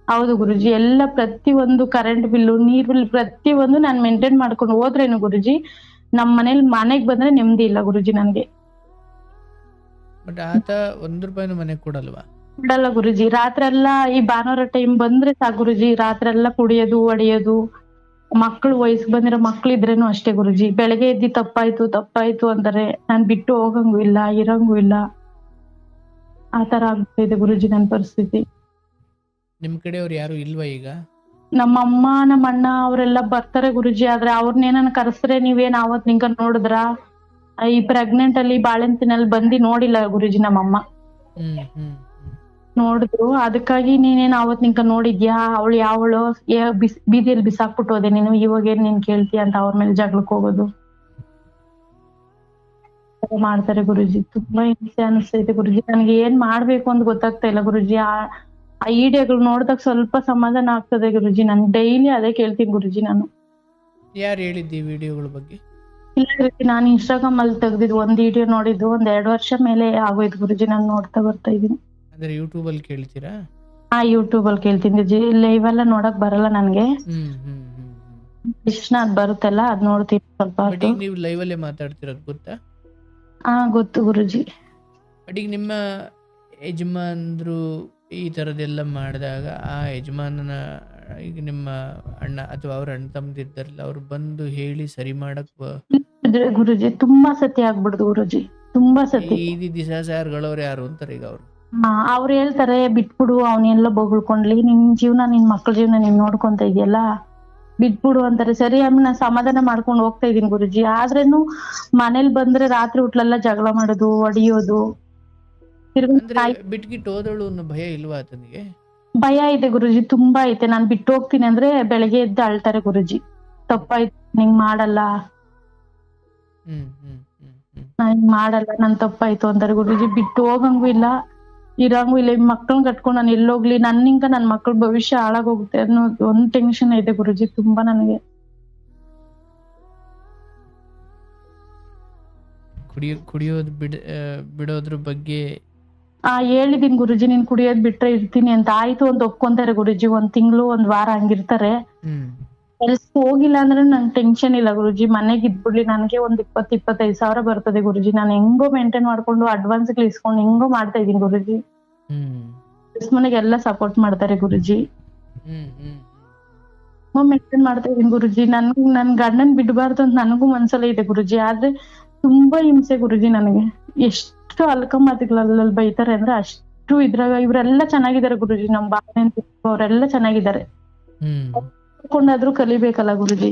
ಹೌದು ಗುರುಜಿ, ಎಲ್ಲ ಪ್ರತಿಯೊಂದು ಕರೆಂಟ್ ಬಿಲ್ಲು, ನೀರ್ ಬಿಲ್ ಪ್ರತಿಯೊಂದು ನಾನ್ ಮೇಂಟೈನ್ ಮಾಡ್ಕೊಂಡು ಹೋದ್ರೇನು ಗುರುಜಿ, ಮನೆಗ್ ಬಂದ್ರೆ ನೆಮ್ಮದಿ ಇಲ್ಲ ಗುರುಜಿ ನನ್ಗೆ. ಬಟ್ ಆತ 1 ರೂಪಾಯಿನೂ ಮನೆಗ್ ಕೊಡಲ್ವಾ? ಕೊಡಲ್ಲ ಗುರುಜಿ. ರಾತ್ರಿ ಎಲ್ಲ ಈ ಭಾನುವಾರ ಟೈಮ್ ಬಂದ್ರೆ ಸಾಕು ಗುರುಜಿ, ರಾತ್ರಿ ಎಲ್ಲ ಕುಡಿಯೋದು ಹೊಡಿಯೋದು ಮಕ್ಳು ವಯಸ್ಸಿಗೆ ಬಂದಿರೋ ಮಕ್ಳಿದ್ರೇನು ಅಷ್ಟೇ ಗುರುಜಿ. ಬೆಳಗ್ಗೆ ಎದ್ದು ತಪ್ಪಾಯ್ತು ಅಂತಾರೆ. ನಾನ್ ಬಿಟ್ಟು ಹೋಗಂಗೂ ಇಲ್ಲ, ಇರಂಗೂ ಇಲ್ಲ. ಆ ತರ ಆಗ್ಬಿಟ್ಟಿದೆ ಗುರುಜಿ ನನ್ ಪರಿಸ್ಥಿತಿ. ನಿಮ್ಮ ಕಡೆಯವ್ರು ಯಾರು ಇಲ್ವಾ ಈಗ? ನಮ್ಮಮ್ಮ ನಮ್ಮ ಅಣ್ಣ ಅವರೆಲ್ಲ ಬರ್ತಾರೆ ಗುರುಜಿ. ಆದ್ರೆ ಅವ್ರನ್ನೇನನ್ನ ಕರೆಸಿದ್ರೆ ನೀವೇನ್ ಅವತ್ ನಿಂಕ ನೋಡಿದ್ರಾ? ಈ ಪ್ರೆಗ್ನೆಂಟ್ ಅಲ್ಲಿ ಬಾಳೆಂತಿನಲ್ಲಿ ಬಂದಿ ನೋಡಿಲ್ಲ ಗುರುಜಿ ನಮ್ಮಮ್ಮ. ಹ್ಮ್ ಹ್ಮ್ ಹ್ಮ್. ನೋಡಿದ್ರು. ಅದಕ್ಕಾಗಿ ನೀನೇನ್ ಅವತ್ ನಿಂಕ ನೋಡಿದ್ಯಾ? ಅವಳು ಯಾವಳು? ಬೀದಿಯಲ್ಲಿ ಬಿಸಾಕ್ಬಿಟ್ಟು ಹೋದೆ ನೀನು, ಇವಾಗ ಏನ್ ನೀನ್ ಕೇಳ್ತೀಯ ಅಂತ ಅವ್ರ ಮೇಲೆ ಜಗಳಕ್ಕೆ ಹೋಗೋದು ಮಾಡ್ತಾರೆ ಗುರುಜಿ. ತುಂಬಾ ಹಿಂಸೆ ಅನಿಸ್ತೈತೆ ಗುರುಜಿ. ನನ್ಗೆ ಏನ್ ಮಾಡ್ಬೇಕು ಅಂತ ಗೊತ್ತಾಗ್ತಾ ಇಲ್ಲ ಗುರುಜಿ. ಆ ಐಡಿಯಾಗಳು ನೋಡಿದಾಗ ಸ್ವಲ್ಪ ಸಮಾಧಾನ ಆಗ್ತದೆ ಗುರುಜಿ. ನಾನು ಡೈಲಿ ಅದೇ ಕೇಳ್ತೀನಿ ಗುರುಜಿ ನಾನು. ಯಾರು ಹೇಳಿದ್ದಿ ವಿಡಿಯೋಗಳ ಬಗ್ಗೆ? ಇಲ್ಲ ಗುರುಜಿ, ನಾನು ಇನ್ಸ್ಟಾಗ್ರಾಮ್ ಅಲ್ಲಿ ತೆಗ್ದಿದ್ದು ಒಂದ್ ವಿಡಿಯೋ ನೋಡಿದ್ದು 1-2 ವರ್ಷ ಮೇಲೆ ಆಗೋಯ್ತು ಗುರುಜಿ. ನಾನು ನೋಡ್ತಾ ಬರ್ತಾ ಇದೀನಿ. ಅಂದ್ರೆ ಯೂಟ್ಯೂಬ್ ಅಲ್ಲಿ ಕೇಳ್ತೀರಾ? ಯೂಟ್ಯೂಬ್ ಅಲ್ಲಿ ಕೇಳ್ತೀನಿ ಗುರುಜಿ. ಲೈವ್ ಎಲ್ಲ ನೋಡಕ್ ಬರಲ್ಲ ನನ್ಗೆ. ಹ್ಮ್ ಹ್ಮ್ ಹ್ಮ್ ಹ್ಮ್. ಕೃಷ್ಣ ಅದ್ ಬರುತ್ತಲ್ಲ ಅದ್ ನೋಡ್ತೀನಿ ಸ್ವಲ್ಪ ಬಟ್ ಹೊತ್ತು. ಈಗ ನೀವು ಲೈವ್ ಅಲ್ಲೇ ಮಾತಾಡ್ತಿರೋದು ಗೊತ್ತಾ? ಗೊತ್ತು ಗುರುಜಿ. ಬಟ್ ಈಗ ನಿಮ್ಮ ಯಜಮಾನ್ರು ಈ ಥರದ್ದೆಲ್ಲ ಮಾಡಿದಾಗ ಆ ಯಜಮಾನನ ಈಗ ನಿಮ್ಮ ಅಣ್ಣ ಅಥವಾ ಅವ್ರ ಅಣ್ಣ ತಮ್ಮದಿದ್ದಾರಲ್ಲ ಅವ್ರು ಬಂದು ಹೇಳಿ ಸರಿ ಮಾಡಕ್ ಗುರುಜಿ ತುಂಬಾ ಸತಿ ಆಗ್ಬಿಡ್ದು ಗುರುಜಿ. ತುಂಬಾ ಸತಿ. ಈ ದಿವಸ ಸಾರ್ಗಳವ್ರು ಯಾರು ಅಂತಾರೆ ಈಗ ಅವರು? ಅವ್ರು ಹೇಳ್ತಾರೆ ಬಿಟ್ಬಿಡು, ಅವನೆಲ್ಲ ಬೊಗಳ್ಕೊಂಡ್ಲಿ, ನಿನ್ ಜೀವನ ನಿನ್ ಮಕ್ಳ ಜೀವನ ನೀನ್ ನೋಡ್ಕೊಂತ ಇದೆಯಲ್ಲ, ಬಿಟ್ಬಿಡು ಅಂತಾರೆ. ಸರಿ ಆಮೇಲೆ ನಾನು ಸಮಾಧಾನ ಮಾಡ್ಕೊಂಡು ಹೋಗ್ತಾ ಇದೀನಿ ಗುರುಜಿ. ಆದ್ರೇನು ಮನೇಲಿ ಬಂದ್ರೆ ರಾತ್ರಿ ಹುಟ್ಲೆಲ್ಲ ಜಗಳ ಮಾಡೋದು, ಹೊಡಿಯೋದು. ಅಂದ್ರೆ ಬಿಟ್ಗಿಟ್ಟು ಹೋದಳು ಅನ್ನೋ ಭಯ ಇಲ್ವಾ ಆತನಿಗೆ? ಭಯ ಇದೆ ಗುರುಜಿ, ತುಂಬಾ ಐತೆ. ನಾನ್ ಬಿಟ್ಟು ಹೋಗ್ತೀನಿ ಅಂದ್ರೆ ಬೆಳಗ್ಗೆ ಎದ್ದು ಅಳ್ತಾರೆ ಗುರುಜಿ. ತಪ್ಪಾಯ್ತು, ಹಿಂಗ್ ಮಾಡಲ್ಲ, ನಾನ್ ಹಿಂಗ್ ಮಾಡಲ್ಲ, ನನ್ ತಪ್ಪಾಯ್ತು ಅಂತಾರೆ ಗುರುಜಿ. ಬಿಟ್ಟು ಹೋಗಂಗೂ ಇಲ್ಲ, ಇರಂಗೂ ಇಲ್ಲ. ಈ ಮಕ್ಳನ್ನ ಕಟ್ಕೊಂಡು ನಾನು ಎಲ್ಲೋಗ್ಲಿ, ನನ್ನಿಂಕ ನನ್ ಮಕ್ಳ ಭವಿಷ್ಯ ಹಾಳಾಗೋಗುತ್ತೆ ಅನ್ನೋ ಒಂದ್ ಟೆನ್ಷನ್ ಇದೆ ಗುರುಜಿ ತುಂಬಾ ನನಗೆ. ಕುಡಿಯೋದ್ ಬಿಡೋದ್ರ ಬಗ್ಗೆ ಹೇಳಿದೀನಿ ಗುರುಜಿ. ನೀನ್ ಕುಡಿಯೋದ್ ಬಿಟ್ರೆ ಇರ್ತೀನಿ ಅಂತ. ಆಯ್ತು ಅಂತ ಒಪ್ಕೊಂತಾರೆ ಗುರುಜಿ. 1 ತಿಂಗಳು 1 ವಾರ ಹಂಗಿರ್ತಾರೆ. ಕೆಲ್ಸಕ್ಕೆ ಹೋಗಿಲ್ಲ ಅಂದ್ರೆ ನಂಗೆ ಟೆನ್ಷನ್ ಇಲ್ಲ ಗುರುಜಿ. ಮನೆಗೆ ಇದ್ಬಿಡ್ಲಿ, ನನ್ಗೆ ಒಂದ್ 20-25 ಸಾವಿರ ಬರ್ತದೆ ಗುರುಜಿ. ನಾನು ಹೆಂಗೋ ಮೇಂಟೈನ್ ಮಾಡ್ಕೊಂಡು ಅಡ್ವಾನ್ಸ್ ಇಸ್ಕೊಂಡು ಹೆಂಗೋ ಮಾಡ್ತಾ ಇದೀನಿ ಗುರುಜಿ. ಮನೆಗೆಲ್ಲ ಸಪೋರ್ಟ್ ಮಾಡ್ತಾರೆ ಗುರುಜಿ. ಮೇಂಟೈನ್ ಮಾಡ್ತಾ ಇದೀನಿ ಗುರುಜಿ. ನನ್ ಗಂಡನ್ ಬಿಡ್ಬಾರ್ದು ಅಂತ ನನಗೂ ಮನ್ಸಲ್ಲೇ ಇದೆ ಗುರುಜಿ. ಆದ್ರೆ ತುಂಬಾ ಹಿಂಸೆ ಗುರುಜಿ ನನಗೆ. ಎಷ್ಟು ಅಲ್ಕ ಮಾತುಗಳಲ್ಲಿ ಬೈತಾರೆ ಅಂದ್ರೆ ಅಷ್ಟು ಇದ್ರಾಗ. ಇವ್ರೆಲ್ಲ ಚೆನ್ನಾಗಿದ್ದಾರೆ ಗುರುಜಿ. ನಮ್ ಬಾಳೆ ಅವರೆಲ್ಲ ಚೆನ್ನಾಗಿದ್ದಾರೆ. ಕೊಂಡಾದ್ರೂ ಕಲಿಬೇಕಲ್ಲ ಗುರುಜಿ.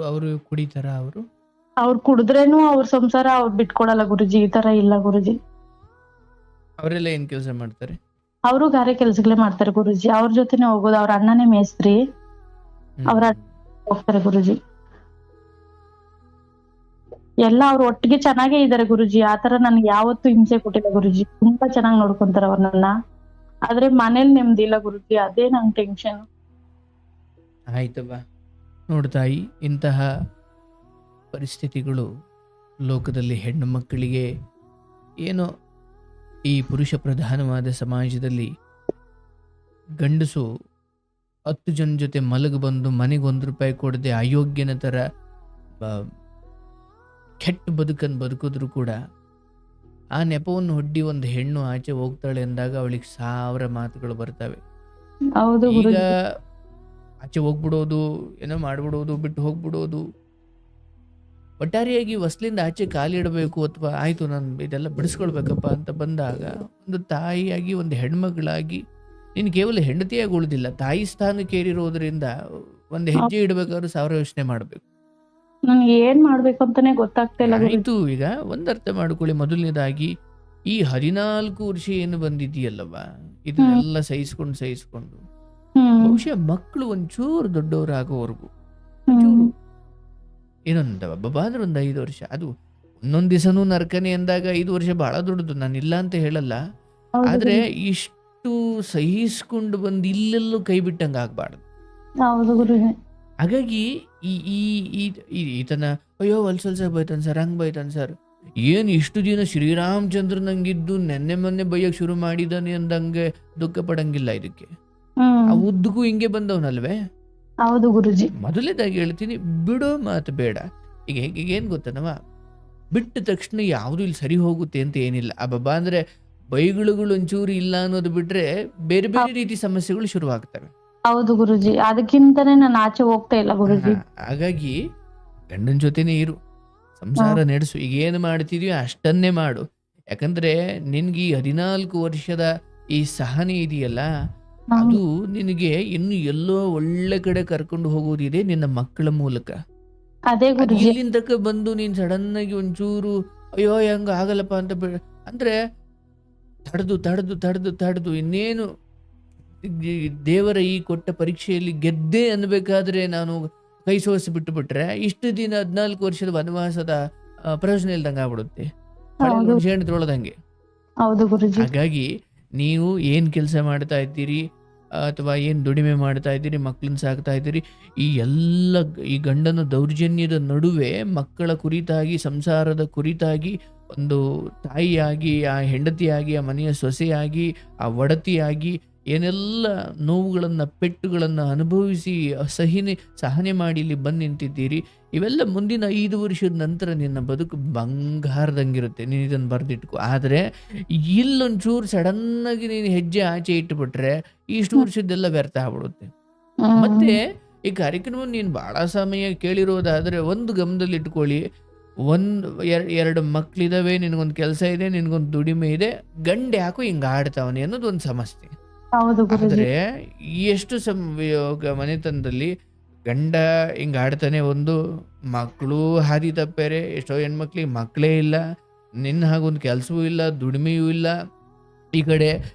ಅವರು ಕುಡಿತಾರ? ಅವ್ರು ಕುಡಿದ್ರೇನು ಅವ್ರ ಸಂಸಾರ ಅವ್ರು ಬಿಟ್ಕೊಡಲ್ಲ ಗುರುಜಿ. ಈ ತರ ಇಲ್ಲ ಗುರುಜಿ. ಅವರೆಲ್ಲ ಏನ್ ಕೆಲಸ ಮಾಡ್ತಾರೆ? ಅವರು ಗಾರೆ ಕೆಲ್ಸಗಳೇ ಮಾಡ್ತಾರೆ ಗುರುಜಿ. ಅವ್ರ ಜೊತೆನೆ ಹೋಗೋದು. ಅವ್ರ ಅಣ್ಣನೇ ಮೇಸ್ತ್ರಿ. ಅವ್ರ ಹೋಗ್ತಾರೆ ಗುರುಜಿ. ಎಲ್ಲ ಅವ್ರು ಒಟ್ಟಿಗೆ ಚೆನ್ನಾಗೇ ಇದಾರೆ ಗುರುಜಿ. ಆತರ ನನ್ಗೆ ಯಾವತ್ತೂ ಹಿಂಸೆ ಕೊಟ್ಟಿಲ್ಲ ಗುರುಜಿ. ತುಂಬಾ ಚೆನ್ನಾಗ್ ನೋಡ್ಕೊಂತಾರ ಅವ್ರನ್ನ. ಆದ್ರೆ ಮನೇಲಿ ನೆಮ್ಮದಿ ಇಲ್ಲ ಗುರುಜಿ. ಅದೇ ನಂಗೆ ಟೆನ್ಷನ್. ಆಯ್ತವ್ವ, ನೋಡ್ತಾಯಿ, ಇಂತಹ ಪರಿಸ್ಥಿತಿಗಳು ಲೋಕದಲ್ಲಿ ಹೆಣ್ಣು ಮಕ್ಕಳಿಗೆ ಏನೋ ಈ ಪುರುಷ ಪ್ರಧಾನವಾದ ಸಮಾಜದಲ್ಲಿ ಗಂಡಸು 10 ಜನ ಜೊತೆ ಮಲಗ ಬಂದು ಮನೆಗೆ ₹1 ಕೊಡದೆ ಅಯೋಗ್ಯನ ಥರ ಕೆಟ್ಟ ಬದುಕನ್ನು ಬದುಕಿದ್ರು ಕೂಡ ಆ ನೆಪವನ್ನು ಒಡ್ಡಿ ಒಂದು ಹೆಣ್ಣು ಆಚೆ ಹೋಗ್ತಾಳೆ ಅಂದಾಗ ಅವಳಿಗೆ 1000 ಮಾತುಗಳು ಬರ್ತವೆ. ಈಗ ಆಚೆ ಹೋಗ್ಬಿಡೋದು, ಏನೋ ಮಾಡ್ಬಿಡೋದು, ಬಿಟ್ಟು ಹೋಗ್ಬಿಡೋದು, ಒಟ್ಟಾರೆಯಾಗಿ ಹೊಸ್ಲಿಂದ ಆಚೆ ಕಾಲಿಡಬೇಕು ಅಥವಾ ಆಯಿತು ನಾನು ಇದೆಲ್ಲ ಬಿಡಿಸ್ಕೊಳ್ಬೇಕಪ್ಪ ಅಂತ ಬಂದಾಗ ಒಂದು ತಾಯಿಯಾಗಿ, ಒಂದು ಹೆಣ್ಮಗಳಾಗಿ ನೀನು ಕೇವಲ ಹೆಂಡತಿಯಾಗಿ ಉಳಿದಿಲ್ಲ, ತಾಯಿ ಸ್ಥಾನಕ್ಕೆ ಏರಿರೋದ್ರಿಂದ ಒಂದು ಹೆಜ್ಜೆ ಇಡಬೇಕಾದ್ರೂ 1000 ಯೋಚನೆ ಮಾಡಬೇಕು. ನನ್ಗೆ ಏನ್ ಮಾಡ್ಬೇಕು ಅಂತಾನೆ ಗೊತ್ತಾಗ್ತಾ ಇಲ್ಲ. ಆಯಿತು, ಈಗ ಒಂದು ಅರ್ಥ ಮಾಡ್ಕೊಳ್ಳಿ. ಮೊದಲನೇದಾಗಿ ಈ 14 ವರ್ಷ ಏನು ಬಂದಿದೆಯಲ್ಲವ, ಇದನ್ನೆಲ್ಲ ಸಹಿಸ್ಕೊಂಡು ಬಹುಶಃ ಮಕ್ಕಳು ಒಂಚೂರು ದೊಡ್ಡವರಾಗೋವರೆಗೂ ಒಂಚೂರು ಏನೊಂದಬ್ಬ ಅಂದ್ರೆ ಒಂದು 5 ವರ್ಷ, ಅದು ಒಂದೊಂದು ದಿವಸನೂ ನರ್ಕನೆ ಅಂದಾಗ 5 ವರ್ಷ ಬಹಳ ದೊಡ್ಡದು, ನಾನು ಇಲ್ಲ ಅಂತ ಹೇಳಲ್ಲ. ಆದ್ರೆ ಇಷ್ಟು ಸಹಿಸ್ಕೊಂಡು ಬಂದು ಇಲ್ಲೆಲ್ಲೂ ಕೈ ಬಿಟ್ಟಂಗೆ ಆಗ್ಬಾರ್ದು. ಹಾಗಾಗಿ ಈತನ ಅಯ್ಯೋ ಹೊಲ್ಸಲ್ಸ ಬೈತಾನೆ ಸರ್, ಹಂಗೆ ಬೈತಾನೆ ಸರ್, ಏನು ಇಷ್ಟು ದಿನ ಶ್ರೀರಾಮಚಂದ್ರನಂಗಿದ್ದು ನೆನ್ನೆ ಮೊನ್ನೆ ಬೈಯಕ್ಕೆ ಶುರು ಮಾಡಿದಾನೆ ಅಂದಂಗೆ ದುಃಖ ಪಡಂಗಿಲ್ಲ. ಇದಕ್ಕೆ ಆ ಉದ್ದಕ್ಕೂ ಹಿಂಗೆ ಬಂದವನಲ್ವೇ? ಹೌದು ಗುರುಜಿ. ಮೊದಲನೇದಾಗಿ ಹೇಳ್ತೀನಿ, ಬಿಡೋ ಮಾತು ಬೇಡ. ಈಗ ಏನ್ ಗೊತ್ತನವ, ಬಿಟ್ಟ ತಕ್ಷಣ ಯಾವುದು ಇಲ್ಲಿ ಸರಿ ಹೋಗುತ್ತೆ ಅಂತ ಏನಿಲ್ಲ. ಅಬ್ಬಬ್ಬಾ ಅಂದ್ರೆ ಬೈಗುಳುಗಳು ಒಂಚೂರು ಇಲ್ಲ ಅನ್ನೋದು ಬಿಟ್ರೆ ಬೇರೆ ಬೇರೆ ರೀತಿ ಸಮಸ್ಯೆಗಳು ಶುರುವಾಗ್ತವೆ. ಹೌದು ಗುರುಜಿ, ಅದಕ್ಕಿಂತಾನೆ ನಾನು ಆಚೆ ಹೋಗ್ತಾ ಇಲ್ಲ ಗುರುಜಿ. ಹಾಗಾಗಿ ಗಂಡನ ಜೊತೆನೇ ಇರು, ಸಂಸಾರ ನಡೆಸು. ಈಗ ಏನು ಮಾಡ್ತಿದ್ಯೋ ಅಷ್ಟನ್ನೇ ಮಾಡು. ಯಾಕಂದ್ರೆ ನಿನ್ಗೆ ಈ 14 ವರ್ಷದ ಈ ಸಹನೆ ಇದೆಯಲ್ಲ, ಅದು ನಿನಗೆ ಇನ್ನು ಎಲ್ಲೋ ಒಳ್ಳೆ ಕಡೆ ಕರ್ಕೊಂಡು ಹೋಗೋದಿದೆ ನಿನ್ನ ಮಕ್ಕಳ ಮೂಲಕ. ಅದೇ ಅದು ಗುರುಜಿ. ಇಲ್ಲಿಂದ ಬಂದು ನೀನ್ ಸಡನ್ ಆಗಿ ಒಂಚೂರು ಅಯ್ಯೋ ಹೆಂಗ ಆಗಲ್ಲಪ್ಪ ಅಂತ ಅಂದ್ರೆ ತಡೆದು ತಡೆದು ತಡೆದು ತಡೆದು ಇನ್ನೇನು ದೇವರ ಈ ಕೊಟ್ಟ ಪರೀಕ್ಷೆಯಲ್ಲಿ ಗೆದ್ದೆ ಅನ್ಬೇಕಾದ್ರೆ ನಾನು ಕೈ ಸೋಸಿ ಬಿಟ್ಟು ಬಿಟ್ರೆ ಇಷ್ಟು ದಿನ 14 ವರ್ಷದ ವನವಾಸದ ಪ್ರಯೋಜನ ಇಲ್ದಂಗೆ ಆಗ್ಬಿಡುತ್ತೆ, ಹುಣಸೆಹಣ್ಣು ತೊಳೆದಂಗೆ. ಹೌದು ಗುರುಜಿ. ಹಾಗಾಗಿ ನೀವು ಏನ್ ಕೆಲಸ ಮಾಡ್ತಾ ಇದ್ದೀರಿ ಅಥವಾ ಏನ್ ದುಡಿಮೆ ಮಾಡ್ತಾ ಇದ್ದೀರಿ, ಮಕ್ಕಳನ್ನ ಸಾಕ್ತಾ ಇದ್ದೀರಿ, ಈ ಎಲ್ಲ ಈ ಗಂಡನ ದೌರ್ಜನ್ಯದ ನಡುವೆ ಮಕ್ಕಳ ಕುರಿತಾಗಿ, ಸಂಸಾರದ ಕುರಿತಾಗಿ ಒಂದು ತಾಯಿಯಾಗಿ, ಆ ಹೆಂಡತಿಯಾಗಿ, ಆ ಮನೆಯ ಸೊಸೆಯಾಗಿ, ಆ ಒಡತಿಯಾಗಿ ಏನೆಲ್ಲ ನೋವುಗಳನ್ನು, ಪೆಟ್ಟುಗಳನ್ನು ಅನುಭವಿಸಿ ಸಹನೆ ಮಾಡಿ ಇಲ್ಲಿ ಬಂದು ನಿಂತಿದ್ದೀರಿ. ಇವೆಲ್ಲ ಮುಂದಿನ 5 ವರ್ಷದ ನಂತರ ನಿನ್ನ ಬದುಕು ಬಂಗಾರದಂಗಿರುತ್ತೆ, ನೀನು ಇದನ್ನು ಬರೆದಿಟ್ಕೊ. ಆದರೆ ಇಲ್ಲೊಂಚೂರು ಸಡನ್ನಾಗಿ ನೀನು ಹೆಜ್ಜೆ ಆಚೆ ಇಟ್ಟುಬಿಟ್ರೆ ಇಷ್ಟು ವರ್ಷದ್ದೆಲ್ಲ ವ್ಯರ್ಥ ಆಗ್ಬಿಡುತ್ತೆ. ಮತ್ತೆ ಈ ಕಾರ್ಯಕ್ರಮ ನೀನು ಭಾಳ ಸಮಯ ಕೇಳಿರೋದಾದರೆ ಒಂದು ಗಮನದಲ್ಲಿ ಇಟ್ಕೊಳ್ಳಿ, ಎರಡು ಮಕ್ಕಳಿದಾವೆ, ನಿನಗೊಂದು ಕೆಲಸ ಇದೆ, ನಿನಗೊಂದು ದುಡಿಮೆ ಇದೆ, ಗಂಡ ಯಾಕೋ ಹಿಂಗೆ ಆಡ್ತಾವನೆ ಅನ್ನೋದು ಒಂದು ಸಮಸ್ಯೆ. ಆದರೆ ಎಷ್ಟು ಮನೆತನದಲ್ಲಿ ಗಂಡ ಹಿಂಗೆ ಆಡ್ತಾನೆ, ಒಂದು ಮಕ್ಕಳು ಹಾದಿ ತಪ್ಪೇರೆ, ಎಷ್ಟೋ ಹೆಣ್ಮಕ್ಳಿಗೆ ಮಕ್ಕಳೇ ಇಲ್ಲ, ನಿನ್ನ ಹಾಗೊಂದು ಕೆಲಸವೂ ಇಲ್ಲ, ದುಡಿಮೆಯೂ ಇಲ್ಲ. ಈ ಕಡೆ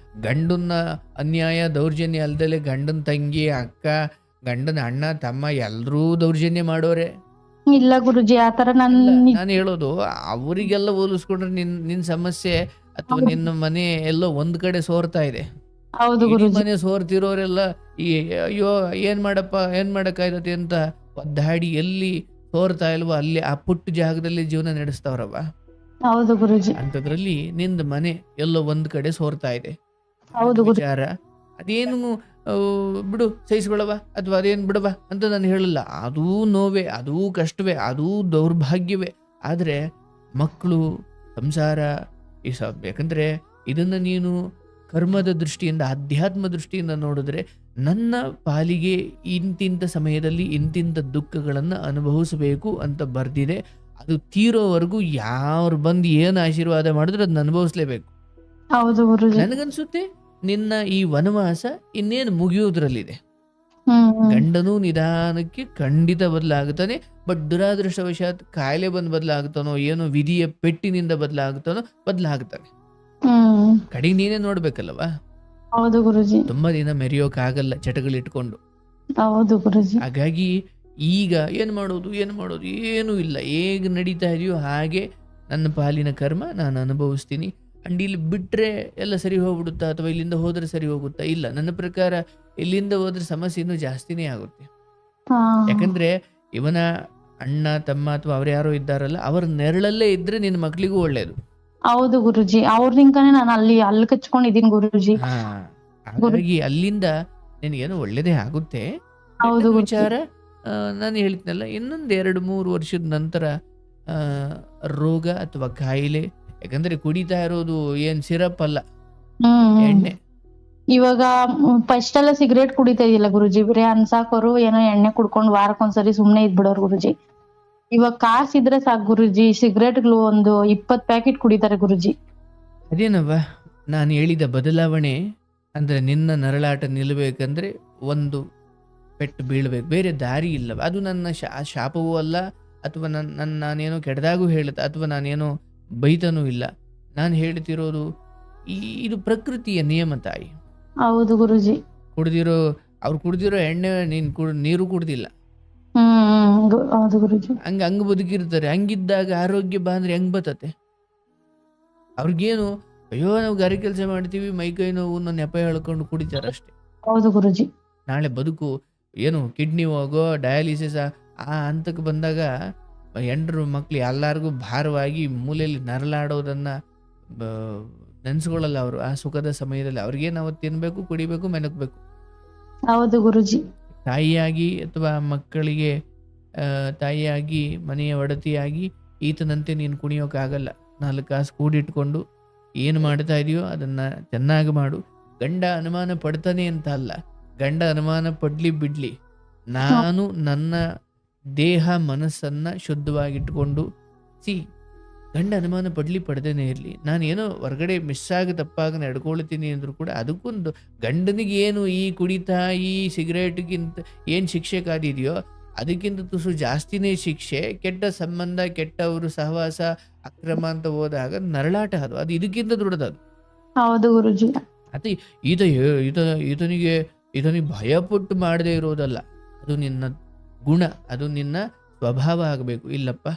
ಗಂಡನ್ನ ಅನ್ಯಾಯ ದೌರ್ಜನ್ಯ ಅಲ್ದಲೆ ಗಂಡನ ತಂಗಿ, ಅಕ್ಕ, ಗಂಡನ ಅಣ್ಣ, ತಮ್ಮ ಎಲ್ಲರೂ ದೌರ್ಜನ್ಯ ಮಾಡೋರೆ. ಇಲ್ಲ ಗುರುಜಿ, ಆತರ ನಾನು ಹೇಳೋದು ಅವರಿಗೆಲ್ಲ ಹೋಲಿಸ್ಕೊಂಡ್ರೆ ನಿನ್ನ ಸಮಸ್ಯೆ ಅಥವಾ ನಿನ್ನ ಮನೆ ಎಲ್ಲೋ ಒಂದ್ ಕಡೆ ಸೋರ್ತಾ ಇದೆ. ಹೌದು ಇಡೀ ಗುರುಜಿ. ಮನೆ ಸೋರ್ತಿರೋರೆಲ್ಲ ಈ ಅಯ್ಯೋ ಏನ್ ಮಾಡಕ್ಕಾಗತ್ತೆ ಅಂತ ಒದ್ದಾಡಿ ಎಲ್ಲಿ ಸೋರ್ತಾ ಇಲ್ವೋ ಅಲ್ಲಿ ಆ ಪುಟ್ಟ ಜಾಗದಲ್ಲಿ ಜೀವನ ನಡೆಸ್ತಾವ್ರವ. ಹೌದು ಗುರುಜಿ. ಅಂಥದ್ರಲ್ಲಿ ನಿಂದ ಮನೆ ಎಲ್ಲೋ ಒಂದ್ ಕಡೆ ಸೋರ್ತಾ ಇದೆ. ಹೌದು ಗುರುಜಿ. ವಿಚಾರ ಅದೇನು ಬಿಡು ಸಹಿಸ್ಕೊಳ್ಳವ ಅಥವಾ ಅದೇನು ಬಿಡವ ಅಂತ ನಾನು ಹೇಳಲ್ಲ. ಅದೂ ನೋವೇ, ಅದೂ ಕಷ್ಟವೇ, ಅದೂ ದೌರ್ಭಾಗ್ಯವೇ. ಆದರೆ ಮಕ್ಕಳು, ಸಂಸಾರ, ಈ ಯಾಕಂದ್ರೆ ಇದನ್ನ ನೀನು ಕರ್ಮದ ದೃಷ್ಟಿಯಿಂದ, ಅಧ್ಯಾತ್ಮ ದೃಷ್ಟಿಯಿಂದ ನೋಡಿದ್ರೆ ನನ್ನ ಪಾಲಿಗೆ ಇಂತಿಂಥ ಸಮಯದಲ್ಲಿ ಇಂತಿಂಥ ದುಃಖಗಳನ್ನು ಅನುಭವಿಸಬೇಕು ಅಂತ ಬರ್ದಿದೆ. ಅದು ತೀರೋವರೆಗೂ ಯಾರು ಬಂದು ಏನು ಆಶೀರ್ವಾದ ಮಾಡಿದ್ರೆ ಅದನ್ನ ಅನುಭವಿಸ್ಲೇಬೇಕು. ಹೌದು ಗುರುಜಿ. ನನಗನ್ಸುತ್ತೆ ನಿನ್ನ ಈ ವನವಾಸ ಇನ್ನೇನು ಮುಗಿಯೋದ್ರಲ್ಲಿದೆ. ಗಂಡನೂ ನಿಧಾನಕ್ಕೆ ಖಂಡಿತ ಬದಲಾಗುತ್ತಾನೆ. ಬಟ್ ದುರಾದೃಷ್ಟವಶಾತ್ ಕಾಯಿಲೆ ಬಂದು ಬದಲಾಗುತ್ತಾನೋ ಏನೋ, ವಿಧಿಯ ಪೆಟ್ಟಿನಿಂದ ಬದಲಾಗುತ್ತಾನೋ ಬದಲಾಗುತ್ತಾನೆ. ಕಡೆಗೆ ನೀನೇ ನೋಡ್ಬೇಕಲ್ಲವಾ. ಹೌದು ಗುರುಜಿ. ತುಂಬಾ ದಿನ ಮೆರೆಯೋಕ್ಕಾಗಲ್ಲ ಚಟಗಳಿಟ್ಕೊಂಡು. ಹೌದು ಗುರುಜಿ. ಹಾಗಾಗಿ ಈಗ ಏನು ಮಾಡೋದು ಏನೂ ಇಲ್ಲ, ಹೇಗೆ ನಡೀತಾ ಇದೆಯೋ ಹಾಗೆ ನನ್ನ ಪಾಲಿನ ಕರ್ಮ ನಾನು ಅನುಭವಿಸ್ತೀನಿ. ಅಂಡ್ ಇಲ್ಲಿ ಬಿಟ್ರೆ ಎಲ್ಲ ಸರಿ ಹೋಗ್ಬಿಡುತ್ತಾ ಅಥವಾ ಇಲ್ಲಿಂದ ಹೋದ್ರೆ ಸರಿ ಹೋಗುತ್ತಾ? ಇಲ್ಲ, ನನ್ನ ಪ್ರಕಾರ ಇಲ್ಲಿಂದ ಹೋದ್ರೆ ಸಮಸ್ಯೆ ಇನ್ನೂ ಜಾಸ್ತಿನೇ ಆಗುತ್ತೆ. ಯಾಕಂದ್ರೆ ಇವನ ಅಣ್ಣ, ತಮ್ಮ ಅಥವಾ ಅವ್ರು ಯಾರೋ ಇದ್ದಾರಲ್ಲ, ಅವ್ರ ನೆರಳಲ್ಲೇ ಇದ್ರೆ ನಿನ್ನ ಮಕ್ಳಿಗೂ ಒಳ್ಳೇದು. ಹೌದು ಗುರುಜಿ, ಅವ್ರಿಂದಾನೇ ನಾನು ಅಲ್ಲಿ ಕಚ್ಕೊಂಡಿದ್ದೀನಿ ಗುರುಜಿ. ಹಾಗಾಗಿ ಅಲ್ಲಿಂದ ನಿನಗೇನು ಒಳ್ಳೇದೇ ಆಗುತ್ತೆ. ಹೌದು ವಿಚಾರ ನಾನು ಹೇಳ್ತೀನಲ್ಲ, ಇನ್ನೊಂದು 2-3 ವರ್ಷದ ನಂತರ ರೋಗ ಅಥವಾ ಕಾಯಿಲೆ, ಯಾಕಂದ್ರೆ ಕುಡಿತಾ ಇರೋದು ಏನ್ ಸಿರಪ್ ಅಲ್ಲ, ಎಣ್ಣೆ. ಇವಾಗ ಫಸ್ಟ್ ಎಲ್ಲ ಸಿಗರೇಟ್ ಕುಡಿತಾ ಇದಿಲ್ಲ ಗುರುಜಿ, ಬರೀ ಅನ್ಸಾಕೋರು ಏನೋ ಎಣ್ಣೆ ಕುಡ್ಕೊಂಡು ವಾರಕ್ಕೊಂದ್ಸರಿ ಸುಮ್ನೆ ಇದ್ಬಿಡೋರು ಗುರುಜಿ. ಇವಾಗ ಕಾಸಿದ್ರೆ ಸಾಕು ಗುರುಜಿ, ಸಿಗರೇಟ್ಗಳು ಒಂದು 20 ಪ್ಯಾಕೆಟ್ ಕುಡಿತಾರೆ ಗುರುಜಿ. ಅದೇನವ್ವ ನಾನು ಹೇಳಿದ ಬದಲಾವಣೆ ಅಂದ್ರೆ, ನಿನ್ನ ನರಳಾಟ ನಿಲ್ಲಬೇಕಂದ್ರೆ ಒಂದು ಪೆಟ್ಟು ಬೀಳ್ಬೇಕು, ಬೇರೆ ದಾರಿ ಇಲ್ಲವ. ಅದು ನನ್ನ ಶಾಪವೂ ಅಲ್ಲ, ಅಥವಾ ನಾನೇನೋ ಕೆಟ್ಟದಾಗೂ ಹೇಳುತ್ತೆ, ಅಥವಾ ನಾನೇನೋ ಬೈತನೂ ಇಲ್ಲ. ನಾನು ಹೇಳ್ತಿರೋದು ಇದು ಪ್ರಕೃತಿಯ ನಿಯಮ ತಾಯಿ. ಹೌದು ಗುರುಜಿ. ಅವ್ರು ಕುಡ್ದಿರೋ ಎಣ್ಣೆ ನೀರು ಕುಡ್ದಿಲ್ಲ. ಹೌದು ಗುರುಜಿ. ಹಂಗ ಬದುಕಿರ್ತಾರೆ. ಹಂಗಿದ್ದಾಗ ಆರೋಗ್ಯ ಬಂದ್ರೆ ಹೆಂಗ್ ಬರ್ತತೆ ಅವ್ರಿಗೇನು? ಅಯ್ಯೋ ನಾವು ಗಾರಿ ಕೆಲಸ ಮಾಡ್ತೀವಿ, ಮೈಕೈ ನೋವು ನೆಪ ಹೇಳ್ಕೊಂಡು ಕುಡಿತಾರೆ ಅಷ್ಟೇ. ಹೌದು ಗುರುಜಿ. ನಾಳೆ ಬದುಕು ಏನು ಕಿಡ್ನಿ ಹೋಗೋ, ಡಯಾಲಿಸಿಸ್ ಆ ಹಂತಕ್ಕೆ ಬಂದಾಗ ಹೆಂಡ್ರು ಮಕ್ಳು ಎಲ್ಲಾರ್ಗೂ ಭಾರವಾಗಿ ಮೂಲೆಯಲ್ಲಿ ನರಳಾಡೋದನ್ನ ನೆನ್ಸ್ಕೊಳ್ಳಲ್ಲ ಅವರು. ಆ ಸುಖದ ಸಮಯದಲ್ಲಿ ಅವ್ರಿಗೆ ನಾವು ತಿನ್ಬೇಕು, ಕುಡಿಬೇಕು, ಮೆನಕ್ಬೇಕು. ಹೌದು ಗುರುಜಿ. ತಾಯಿಯಾಗಿ ಅಥವಾ ಮಕ್ಕಳಿಗೆ ತಾಯಿಯಾಗಿ, ಮನೆಯ ಒಡತಿಯಾಗಿ ಈತನಂತೆ ನೀನು ಕುಣಿಯೋಕ್ಕಾಗಲ್ಲ. 4 ಕಾಸು ಕೂಡಿಟ್ಕೊಂಡು ಏನು ಮಾಡ್ತಾ ಇದೆಯೋ ಅದನ್ನ ಚೆನ್ನಾಗಿ ಮಾಡು. ಗಂಡ ಅನುಮಾನ ಪಡ್ತಾನೆ ಅಂತ ಅಲ್ಲ, ಗಂಡ ಅನುಮಾನ ಪಡ್ಲಿ ಬಿಡ್ಲಿ, ನಾನು ನನ್ನ ದೇಹ ಮನಸ್ಸನ್ನ ಶುದ್ಧವಾಗಿಟ್ಕೊಂಡು ಗಂಡ ಅನುಮಾನ ಪಡ್ಲಿ ಪಡ್ದೇನೆ ಇರಲಿ, ನಾನು ಏನೋ ಹೊರಗಡೆ ಮಿಸ್ ಆಗಿ ತಪ್ಪಾಗಿ ನಡ್ಕೊಳ್ತೀನಿ ಅಂದರೂ ಕೂಡ ಅದಕ್ಕೊಂದು ಗಂಡನಿಗೆ ಏನು ಈ ಕುಡಿತ ಈ ಸಿಗರೇಟ್ಗಿಂತ ಏನು ಶಿಕ್ಷೆ ಕಾದಿದೆಯೋ ಅದಕ್ಕಿಂತ ತುಸು ಜಾಸ್ತಿನೇ ಶಿಕ್ಷೆ. ಕೆಟ್ಟ ಸಂಬಂಧ, ಕೆಟ್ಟವರು ಸಹವಾಸ, ಅಕ್ರಮ ಅಂತ ಹೋದಾಗ ನರಳಾಟ ಅದು ಇದಕ್ಕಿಂತ ದೊಡ್ಡದದು. ಹೌದು ಗುರುಜಿ. ಅತಿ ಈತ ಈತನಿಗೆ ಭಯಪಟ್ಟು ಮಾಡದೇ ಇರೋದಲ್ಲ, ಅದು ನಿನ್ನ ಗುಣ, ಅದು ನಿನ್ನ ಸ್ವಭಾವ ಆಗಬೇಕು. ಇಲ್ಲಪ್ಪ,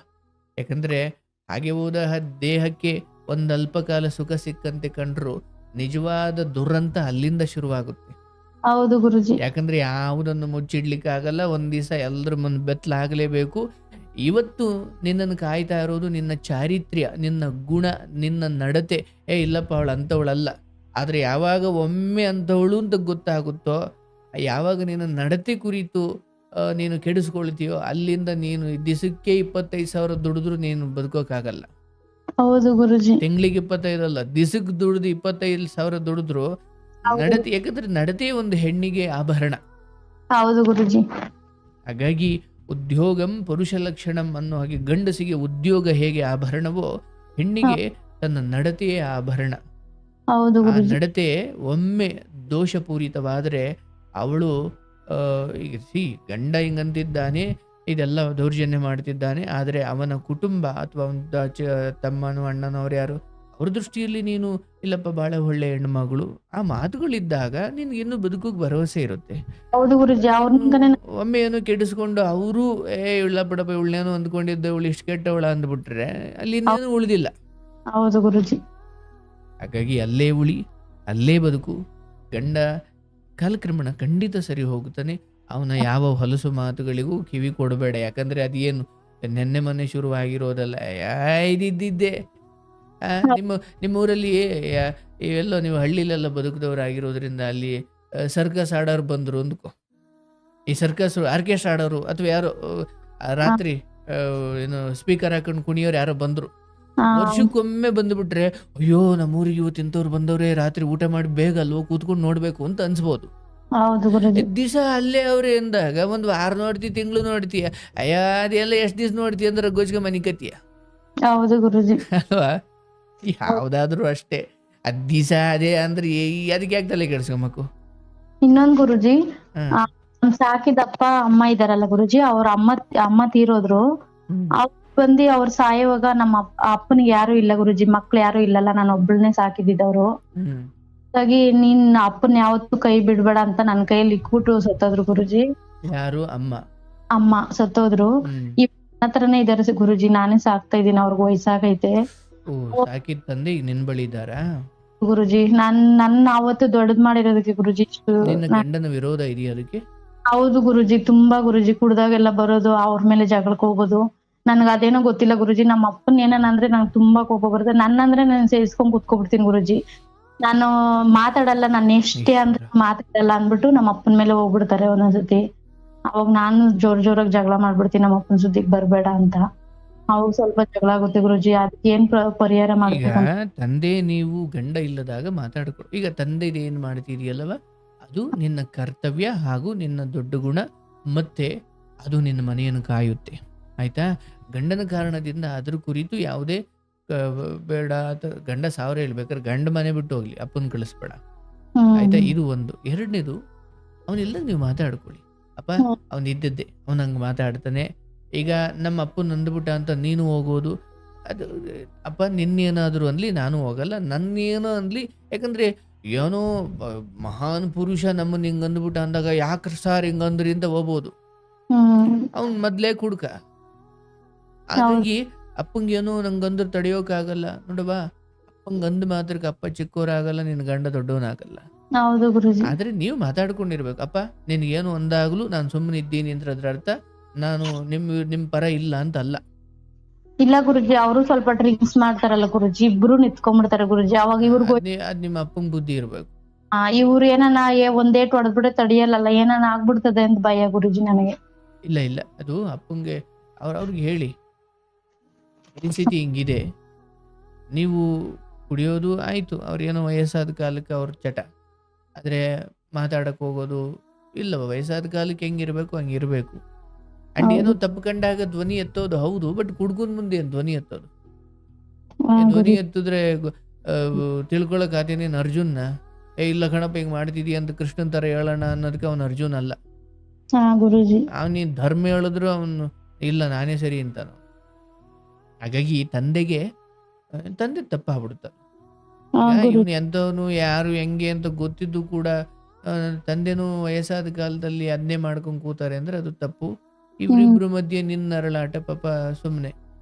ಯಾಕಂದ್ರೆ ಹಾಗೆ ಹೋದ ದೇಹಕ್ಕೆ ಒಂದು ಅಲ್ಪಕಾಲ ಸುಖ ಸಿಕ್ಕಂತೆ ಕಂಡ್ರು ನಿಜವಾದ ದುರಂತ ಅಲ್ಲಿಂದ ಶುರುವಾಗುತ್ತೆ. ಹೌದು ಗುರುಜಿ. ಯಾಕಂದ್ರೆ ಯಾವುದನ್ನು ಮುಚ್ಚಿಡ್ಲಿಕ್ಕೆ ಆಗಲ್ಲ, ಒಂದ್ ದಿವಸ ಎಲ್ಲರ ಮುಂದೆ ಬೆತ್ತಲಾಗಲೇಬೇಕು. ಇವತ್ತು ನಿನ್ನನ್ನು ಕಾಯ್ತಾ ಇರೋದು ನಿನ್ನ ಚಾರಿತ್ರ್ಯ, ನಿನ್ನ ಗುಣ, ನಿನ್ನ ನಡತೆ. ಇಲ್ಲಪ್ಪ ಅವಳು ಅಂಥವಳಲ್ಲ. ಆದರೆ ಯಾವಾಗ ಒಮ್ಮೆ ಅಂಥವಳು ಅಂತ ಗೊತ್ತಾಗುತ್ತೋ, ಯಾವಾಗ ನಿನ್ನ ನಡತೆ ಕುರಿತು ನೀನು ಕೆಡಿಸ್ಕೊಳ್ತೀಯೋ, ಅಲ್ಲಿಂದ ನೀನು ದಿಸಕ್ಕೆ 25,000 ದುಡಿದ್ರು ನೀನು ಬದುಕೋಕ್ಕಾಗಲ್ಲ. ಹೌದು ಗುರುಜಿ. ತಿಂಗಳಿಗೆ 25 ಅಲ್ಲ, ದಿಸಕ್ಕೆ ದುಡಿದು 25,000 ದುಡಿದ್ರು ನಡತೆ, ಯಾಕಂದ್ರೆ ನಡತೆ ಒಂದು ಹೆಣ್ಣಿಗೆ ಆಭರಣ. ಹೌದು ಗುರುಜಿ. ಹಾಗಾಗಿ ಉದ್ಯೋಗಂ ಪುರುಷ ಲಕ್ಷಣಂ ಅನ್ನೋ ಹಾಗೆ ಗಂಡಸಿಗೆ ಉದ್ಯೋಗ ಹೇಗೆ ಆಭರಣವೋ, ಹೆಣ್ಣಿಗೆ ತನ್ನ ನಡತೆಯೇ ಆಭರಣ. ಹೌದು ಆ ಗುರುಜಿ. ನಡತೆ ಒಮ್ಮೆ ದೋಷಪೂರಿತವಾದರೆ ಅವಳು ಈಗ ಗಂಡ ಹಿಂಗಂತಿದ್ದಾನೆ, ಇದೆಲ್ಲ ದೌರ್ಜನ್ಯ ಮಾಡ್ತಿದ್ದಾನೆ, ಆದರೆ ಅವನ ಕುಟುಂಬ ಅಥವಾ ತಮ್ಮನು ಅಣ್ಣನೋ ಅವ್ರು ಯಾರು, ಅವ್ರ ದೃಷ್ಟಿಯಲ್ಲಿ ನೀನು ಇಲ್ಲಪ್ಪ ಭಾಳ ಒಳ್ಳೆ ಹೆಣ್ಮಗಳು, ಆ ಮಾತುಗಳಿದ್ದಾಗ ನಿನ್ಗೆ ಇನ್ನೂ ಬದುಕೋಕ್ ಭರವಸೆ ಇರುತ್ತೆ. ಹೌದು ಗುರುಜಿ. ಒಮ್ಮೆ ಏನು ಕೆಡಿಸ್ಕೊಂಡು ಅವರು ಇಲ್ಲ ಬಿಡಪ್ಪ ಇವಳೇನೋ ಅಂದ್ಕೊಂಡಿದ್ದೆ, ಇವಳು ಇಷ್ಟು ಕೆಟ್ಟವಳ ಅಂದ್ಬಿಟ್ರೆ ಅಲ್ಲಿ ಇನ್ನೇನು ಉಳಿದಿಲ್ಲ. ಹೌದು ಗುರುಜಿ. ಹಾಗಾಗಿ ಅಲ್ಲೇ ಉಳಿ, ಅಲ್ಲೇ ಬದುಕು. ಗಂಡ ಕಾಲಕ್ರಮಣ ಖಂಡಿತ ಸರಿ ಹೋಗುತ್ತಾನೆ. ಅವನ ಯಾವ ಹೊಲಸು ಮಾತುಗಳಿಗೂ ಕಿವಿ ಕೊಡಬೇಡ. ಯಾಕಂದ್ರೆ ಅದೇನು ನೆನ್ನೆ ಮೊನ್ನೆ ಶುರುವಾಗಿರೋದಲ್ಲ, ಇದಿದ್ದಿದ್ದೆ. ನಿಮ್ಮ ಊರಲ್ಲಿ ಇವೆಲ್ಲ ನೀವು ಹಳ್ಳಿಲೆಲ್ಲ ಬದುಕಿದವರಾಗಿರೋದ್ರಿಂದ ಅಲ್ಲಿ ಸರ್ಕಸ್ ಆಡೋರು ಬಂದರು ಅಂದ್ಕೋ, ಈ ಸರ್ಕಸ್ ಆರ್ಕೆಸ್ಟ್ರಾ ಆಡೋರು ಅಥವಾ ಯಾರೋ ರಾತ್ರಿ ಏನು ಸ್ಪೀಕರ್ ಹಾಕೊಂಡು ಕುಣಿಯೋರು ಯಾರೋ ಬಂದರು, ವರ್ಷಕ್ಕೊಮ್ಮೆ ಬಂದುಬಿಟ್ರೆ ಅಯ್ಯೋ ನಮ್ಮೂರಿಗೆ ಇವತ್ತು ಇಂಥವ್ರು ಬಂದವ್ರೆ, ರಾತ್ರಿ ಊಟ ಮಾಡಿ ಬೇಗ ಅಲ್ವೋ ಕೂತ್ಕೊಂಡು ನೋಡ್ಬೇಕು ಅಂತ ಅನ್ಸ್ಬೋದು. ದಿವಸ ಅಲ್ಲೇ ಅವ್ರೆ ಎಂದಾಗ ಒಂದು ವಾರ ನೋಡ್ತಿ, ತಿಂಗಳು ನೋಡ್ತೀಯ, ಅಯ್ಯ ಅದೆಲ್ಲ ಎಷ್ಟು ದಿವ್ಸ ನೋಡ್ತೀಯ ಅಂದ್ರೆ ಗೋಜ್ಗ ಮನಿ ಕತ್ತೀಯ. ಹೌದು ಗುರುಜಿ. ಅಲ್ವಾ? ಯಾವ್ದಾದ್ರು ಅಷ್ಟೇ, ದಿವಸ ಅದೇ ಅಂದ್ರೆ ಅದಕ್ಕೆ ಯಾಕೆ ತಲೆ ಕೆಡ್ಸ್ಕೊಂಬೇಕು. ಇನ್ನೊಂದು ಗುರುಜಿ, ಸಾಕಿದಪ್ಪ ಅಮ್ಮ ಇದಾರಲ್ಲ ಗುರುಜಿ, ಅವ್ರ ಅಮ್ಮ ತೀರೋದ್ರು. ಅವ್ರು ಬಂದು ಅವ್ರು ಸಾಯುವಾಗ ನಮ್ಮ ಅಪ್ಪನಿಗೆ ಯಾರು ಇಲ್ಲ ಗುರುಜಿ, ಮಕ್ಳು ಯಾರು ಇಲ್ಲಲ್ಲ, ನಾನು ಒಬ್ಬಳನ್ನೇ ಸಾಕಿದ್ದವ್ರು. ಹಾಗಾಗಿ ನೀನ್ ಅಪ್ಪನ್ ಯಾವತ್ತೂ ಕೈ ಬಿಡ್ಬೇಡ ಅಂತ ನನ್ ಕೈಯಲ್ಲಿ ಇಕ್ಬಿಟ್ಟು ಸತ್ತೋದ್ರು ಗುರುಜಿ. ಯಾರು? ಅಮ್ಮ ಸತ್ತೋದ್ರು. ಹತ್ರನೇ ಇದಾರೆ ಗುರುಜಿ, ನಾನೇ ಸಾಕ್ತಾ ಇದೀನಿ, ಅವ್ರಿಗೆ ವಯಸ್ಸಾಗೈತೆ. ಸಾಕಿದ ತಂದೆ ಈಗ ನಿನ್ ಬಳಿ ಇದ್ದಾರಾ ಗುರುಜಿ? ನನ್ನ ಅವತ್ತು ದೊಡ್ಡದ್ ಮಾಡಿರೋದಕ್ಕೆ ಗುರುಜಿ ಗಂಡನ ವಿರೋಧ ಇದೆಯಾ ಅದಕ್ಕೆ? ಹೌದು ಗುರುಜಿ, ತುಂಬಾ ಗುರುಜಿ. ಕುಡ್ದಾಗೆಲ್ಲ ಬರೋದು, ಅವ್ರ ಮೇಲೆ ಜಗಳಕ್ಕೆ ಹೋಗೋದು. ನನ್ಗ ಅದೇನೋ ಗೊತ್ತಿಲ್ಲ ಗುರುಜಿ, ನಮ್ಮ ಅಪ್ಪನ್ ಏನಂದ್ರೆ ನಂಗೆ ತುಂಬಾ ಕೋಪ ಬರುತ್ತೆ. ನನ್ನಂದ್ರೆ ನಾನು ಸೇರಿಸ್ಕೊಂಡ್ ಕುತ್ಕೊಬಿಡ್ತೀನಿ ಗುರುಜಿ. ನಾನು ಮಾತಾಡಲ್ಲ, ನಾನು ಎಷ್ಟೇ ಅಂದ್ರೆ ಮಾತಾಡಲ್ಲ ಅಂದ್ಬಿಟ್ಟು ನಮ್ಮ ಅಪ್ಪನ ಮೇಲೆ ಹೋಗ್ಬಿಡ್ತಾರೆ ಒಂದೊಂದ್ಸತಿ. ಅವಾಗ ನಾನು ಜೋರಾಗಿ ಜಗಳ ಮಾಡ್ಬಿಡ್ತೀನಿ, ನಮ್ಮ ಅಪ್ಪನ ಸುದ್ದಿಗೆ ಬರ್ಬೇಡ ಅಂತ. ಅವಾಗ ಸ್ವಲ್ಪ ಜಗಳ ಆಗುತ್ತೆ ಗುರುಜಿ. ಅದಕ್ಕೆ ಏನ್ ಪರಿಹಾರ ಮಾಡ್ಬೇಕು? ತಂದೆ ನೀವು ಗಂಡ ಇಲ್ಲದಾಗ ಮಾತಾಡ್ಕೊ. ಈಗ ತಂದೆ ಏನ್ ಮಾಡ್ತಿದೆಯಲ್ಲವ, ಅದು ನಿನ್ನ ಕರ್ತವ್ಯ ಹಾಗೂ ನಿನ್ನ ದೊಡ್ಡ ಗುಣ, ಮತ್ತೆ ಅದು ನಿನ್ನ ಮನೆಯನ್ನು ಕಾಯುತ್ತೆ. ಆಯ್ತಾ? ಗಂಡನ ಕಾರಣದಿಂದ ಅದ್ರ ಕುರಿತು ಯಾವುದೇ ಬೇಡ, ಗಂಡ 1000 ಹೇಳ್ಬೇಕಾದ್ರೆ ಗಂಡ ಮನೆ ಬಿಟ್ಟು ಹೋಗ್ಲಿ, ಅಪ್ಪನ ಕಳಿಸ್ಬೇಡ. ಆಯ್ತಾ? ಇದು ಒಂದು. ಎರಡನೇದು, ಅವನಿಲ್ಲ ನೀವು ಮಾತಾಡ್ಕೊಳ್ಳಿ. ಅಪ್ಪ ಅವನ್ ಇದ್ದದ್ದೇ, ಅವನ್ ಹಂಗೆ ಮಾತಾಡ್ತಾನೆ. ಈಗ ನಮ್ಮ ಅಪ್ಪನ ಅಂದ್ಬಿಟ್ಟ ಅಂತ ನೀನು ಹೋಗೋದು, ಅದು ಅಪ್ಪ ನಿನ್ನೇನಾದ್ರು ಅನ್ಲಿ ನಾನು ಹೋಗಲ್ಲ, ನನ್ನೇನೋ ಅನ್ಲಿ. ಯಾಕಂದ್ರೆ ಏನೋ ಮಹಾನ್ ಪುರುಷ ನಮ್ಮನ್ನ ಹಿಂಗ್ ಅಂದ್ಬಿಟ್ಟ ಅಂದಾಗ ಯಾಕ್ರ ಸಾರ್ ಹಿಂಗಂದ್ರಿ ಅಂತ ಹೋಗ್ಬೋದು. ಅವನ್ ಮೊದ್ಲೇ ಕುಡ್ಕ. ಹಾಗಾಗಿ ಅಪ್ಪಂಗೇನೋ ನಂಗಂದ್ರೆ ತಡೆಯೋಕ್ಕಾಗಲ್ಲ ನೋಡವಾ. ಅಪ್ಪಂಗಂದ್ ಮಾತ್ರಕ್ಕೆ ಅಪ್ಪ ಚಿಕ್ಕವರಾಗಲ್ಲ, ನಿನ್ ಗಂಡ ದೊಡ್ಡವನಾಗಲ್ಲ. ಆದ್ರೆ ನೀವು ಮಾತಾಡ್ಕೊಂಡಿರ್ಬೇಕು. ಅಪ್ಪ ನಿನ್ಗೇನು ಒಂದಾಗ್ಲೂ ನಾನು ಸುಮ್ಮನೆ ಇದ್ದೀನಿ ಅಂದ್ರೆ ಅದ್ರ ಅರ್ಥ ನಾನು ನಿಮ್ ಪರ ಇಲ್ಲ ಅಂತ ಅಲ್ಲ. ಇಲ್ಲ ಗುರುಜಿ, ಅವರು ಸ್ವಲ್ಪ ಡ್ರಿಂಕ್ಸ್ ಮಾಡ್ತಾರಲ್ಲ ಗುರುಜಿ, ಇಬ್ರು ನಿಂತ್ಕೊಂಡ್ಬಿಡ್ತಾರೆ ಗುರುಜಿ. ಅವಾಗ ಇವ್ರಿಗೂ ಅದ್ ನಿಮ್ಮ ಅಪ್ಪಂಗ್ ಬುದ್ಧಿ ಇರ್ಬೇಕು. ಇವ್ರು ಏನನ ಒಂದೇಟ್ ಹೊಡೆದ್ಬಿಟ್ರೆ ತಡಿಯಲ್ಲ, ಏನನ ಆಗ್ಬಿಡ್ತದೆ ಅಂತ ಭಯ ಗುರುಜಿ ನನಗೆ. ಇಲ್ಲ ಅದು ಅಪ್ಪಂಗೆ ಅವ್ರಿಗೆ ಹೇಳಿ, ಪರಿಸ್ಥಿತಿ ಹಿಂಗಿದೆ, ನೀವು ಕುಡಿಯೋದು ಆಯ್ತು, ಅವ್ರೇನೋ ವಯಸ್ಸಾದ ಕಾಲಕ್ಕೆ ಅವ್ರ ಚಟ, ಆದ್ರೆ ಮಾತಾಡಕ್ ಹೋಗೋದು, ಇಲ್ಲವ ವಯಸ್ಸಾದ ಕಾಲಕ್ಕೆ ಹೆಂಗಿರ್ಬೇಕು ಹಂಗಿರ್ಬೇಕು. ಅಂಡ್ ಏನೋ ಹೌದು. ತಪ್ಪು ಕಂಡಾಗ ಧ್ವನಿ ಎತ್ತೋದು ಹೌದು, ಬಟ್ ಹುಡ್ಗನ್ ಮುಂದೆ ಏನ್ ಧ್ವನಿ ಎತ್ತೋದು? ಹಾ ಧ್ವನಿ ಗುರುಜಿ. ಎತ್ತಿದ್ರೆ ತಿಳ್ಕೊಳಕ್ ಆತೇನೇನು ಅರ್ಜುನ್ನ? ಇಲ್ಲ ಕಣಪ್ಪ ಹಿಂಗ್ ಮಾಡ್ತಿದೀಯ ಅಂತ ಕೃಷ್ಣನ್ ತರ ಹೇಳೋಣ ಅನ್ನೋದಕ್ಕೆ ಅವನು ಅರ್ಜುನ್ ಅಲ್ಲ. ಹಾ ಗುರುಜಿ. ನೀನ್ ಧರ್ಮ ಹೇಳಿದ್ರು ಅವನು ಇಲ್ಲ ನಾನೇ ಸರಿ ಅಂತಾನ. ಹಾಗಾಗಿ ತಂದೆ ತಪ್ಪಾಗ್ಬಿಡುತ್ತ. ಹಾ ಈಗ ಗುರುಜಿ. ಇವನು ಎಂಥವನು ಯಾರು ಹೆಂಗೆ ಅಂತ ಗೊತ್ತಿದ್ದು ಕೂಡ ತಂದೆನೂ ವಯಸ್ಸಾದ ಕಾಲದಲ್ಲಿ ಅದನ್ನೇ ಮಾಡ್ಕೊಂಡು ಕೂತಾರೆ ಅಂದ್ರೆ ಅದು ತಪ್ಪು. ಇವ್ರಿಬ್ರು ಮಧ್ಯೆ ನಿನ್ನ ಅರಳಾಟ ಪಾಪ ಸುಮ್ಮನೆ.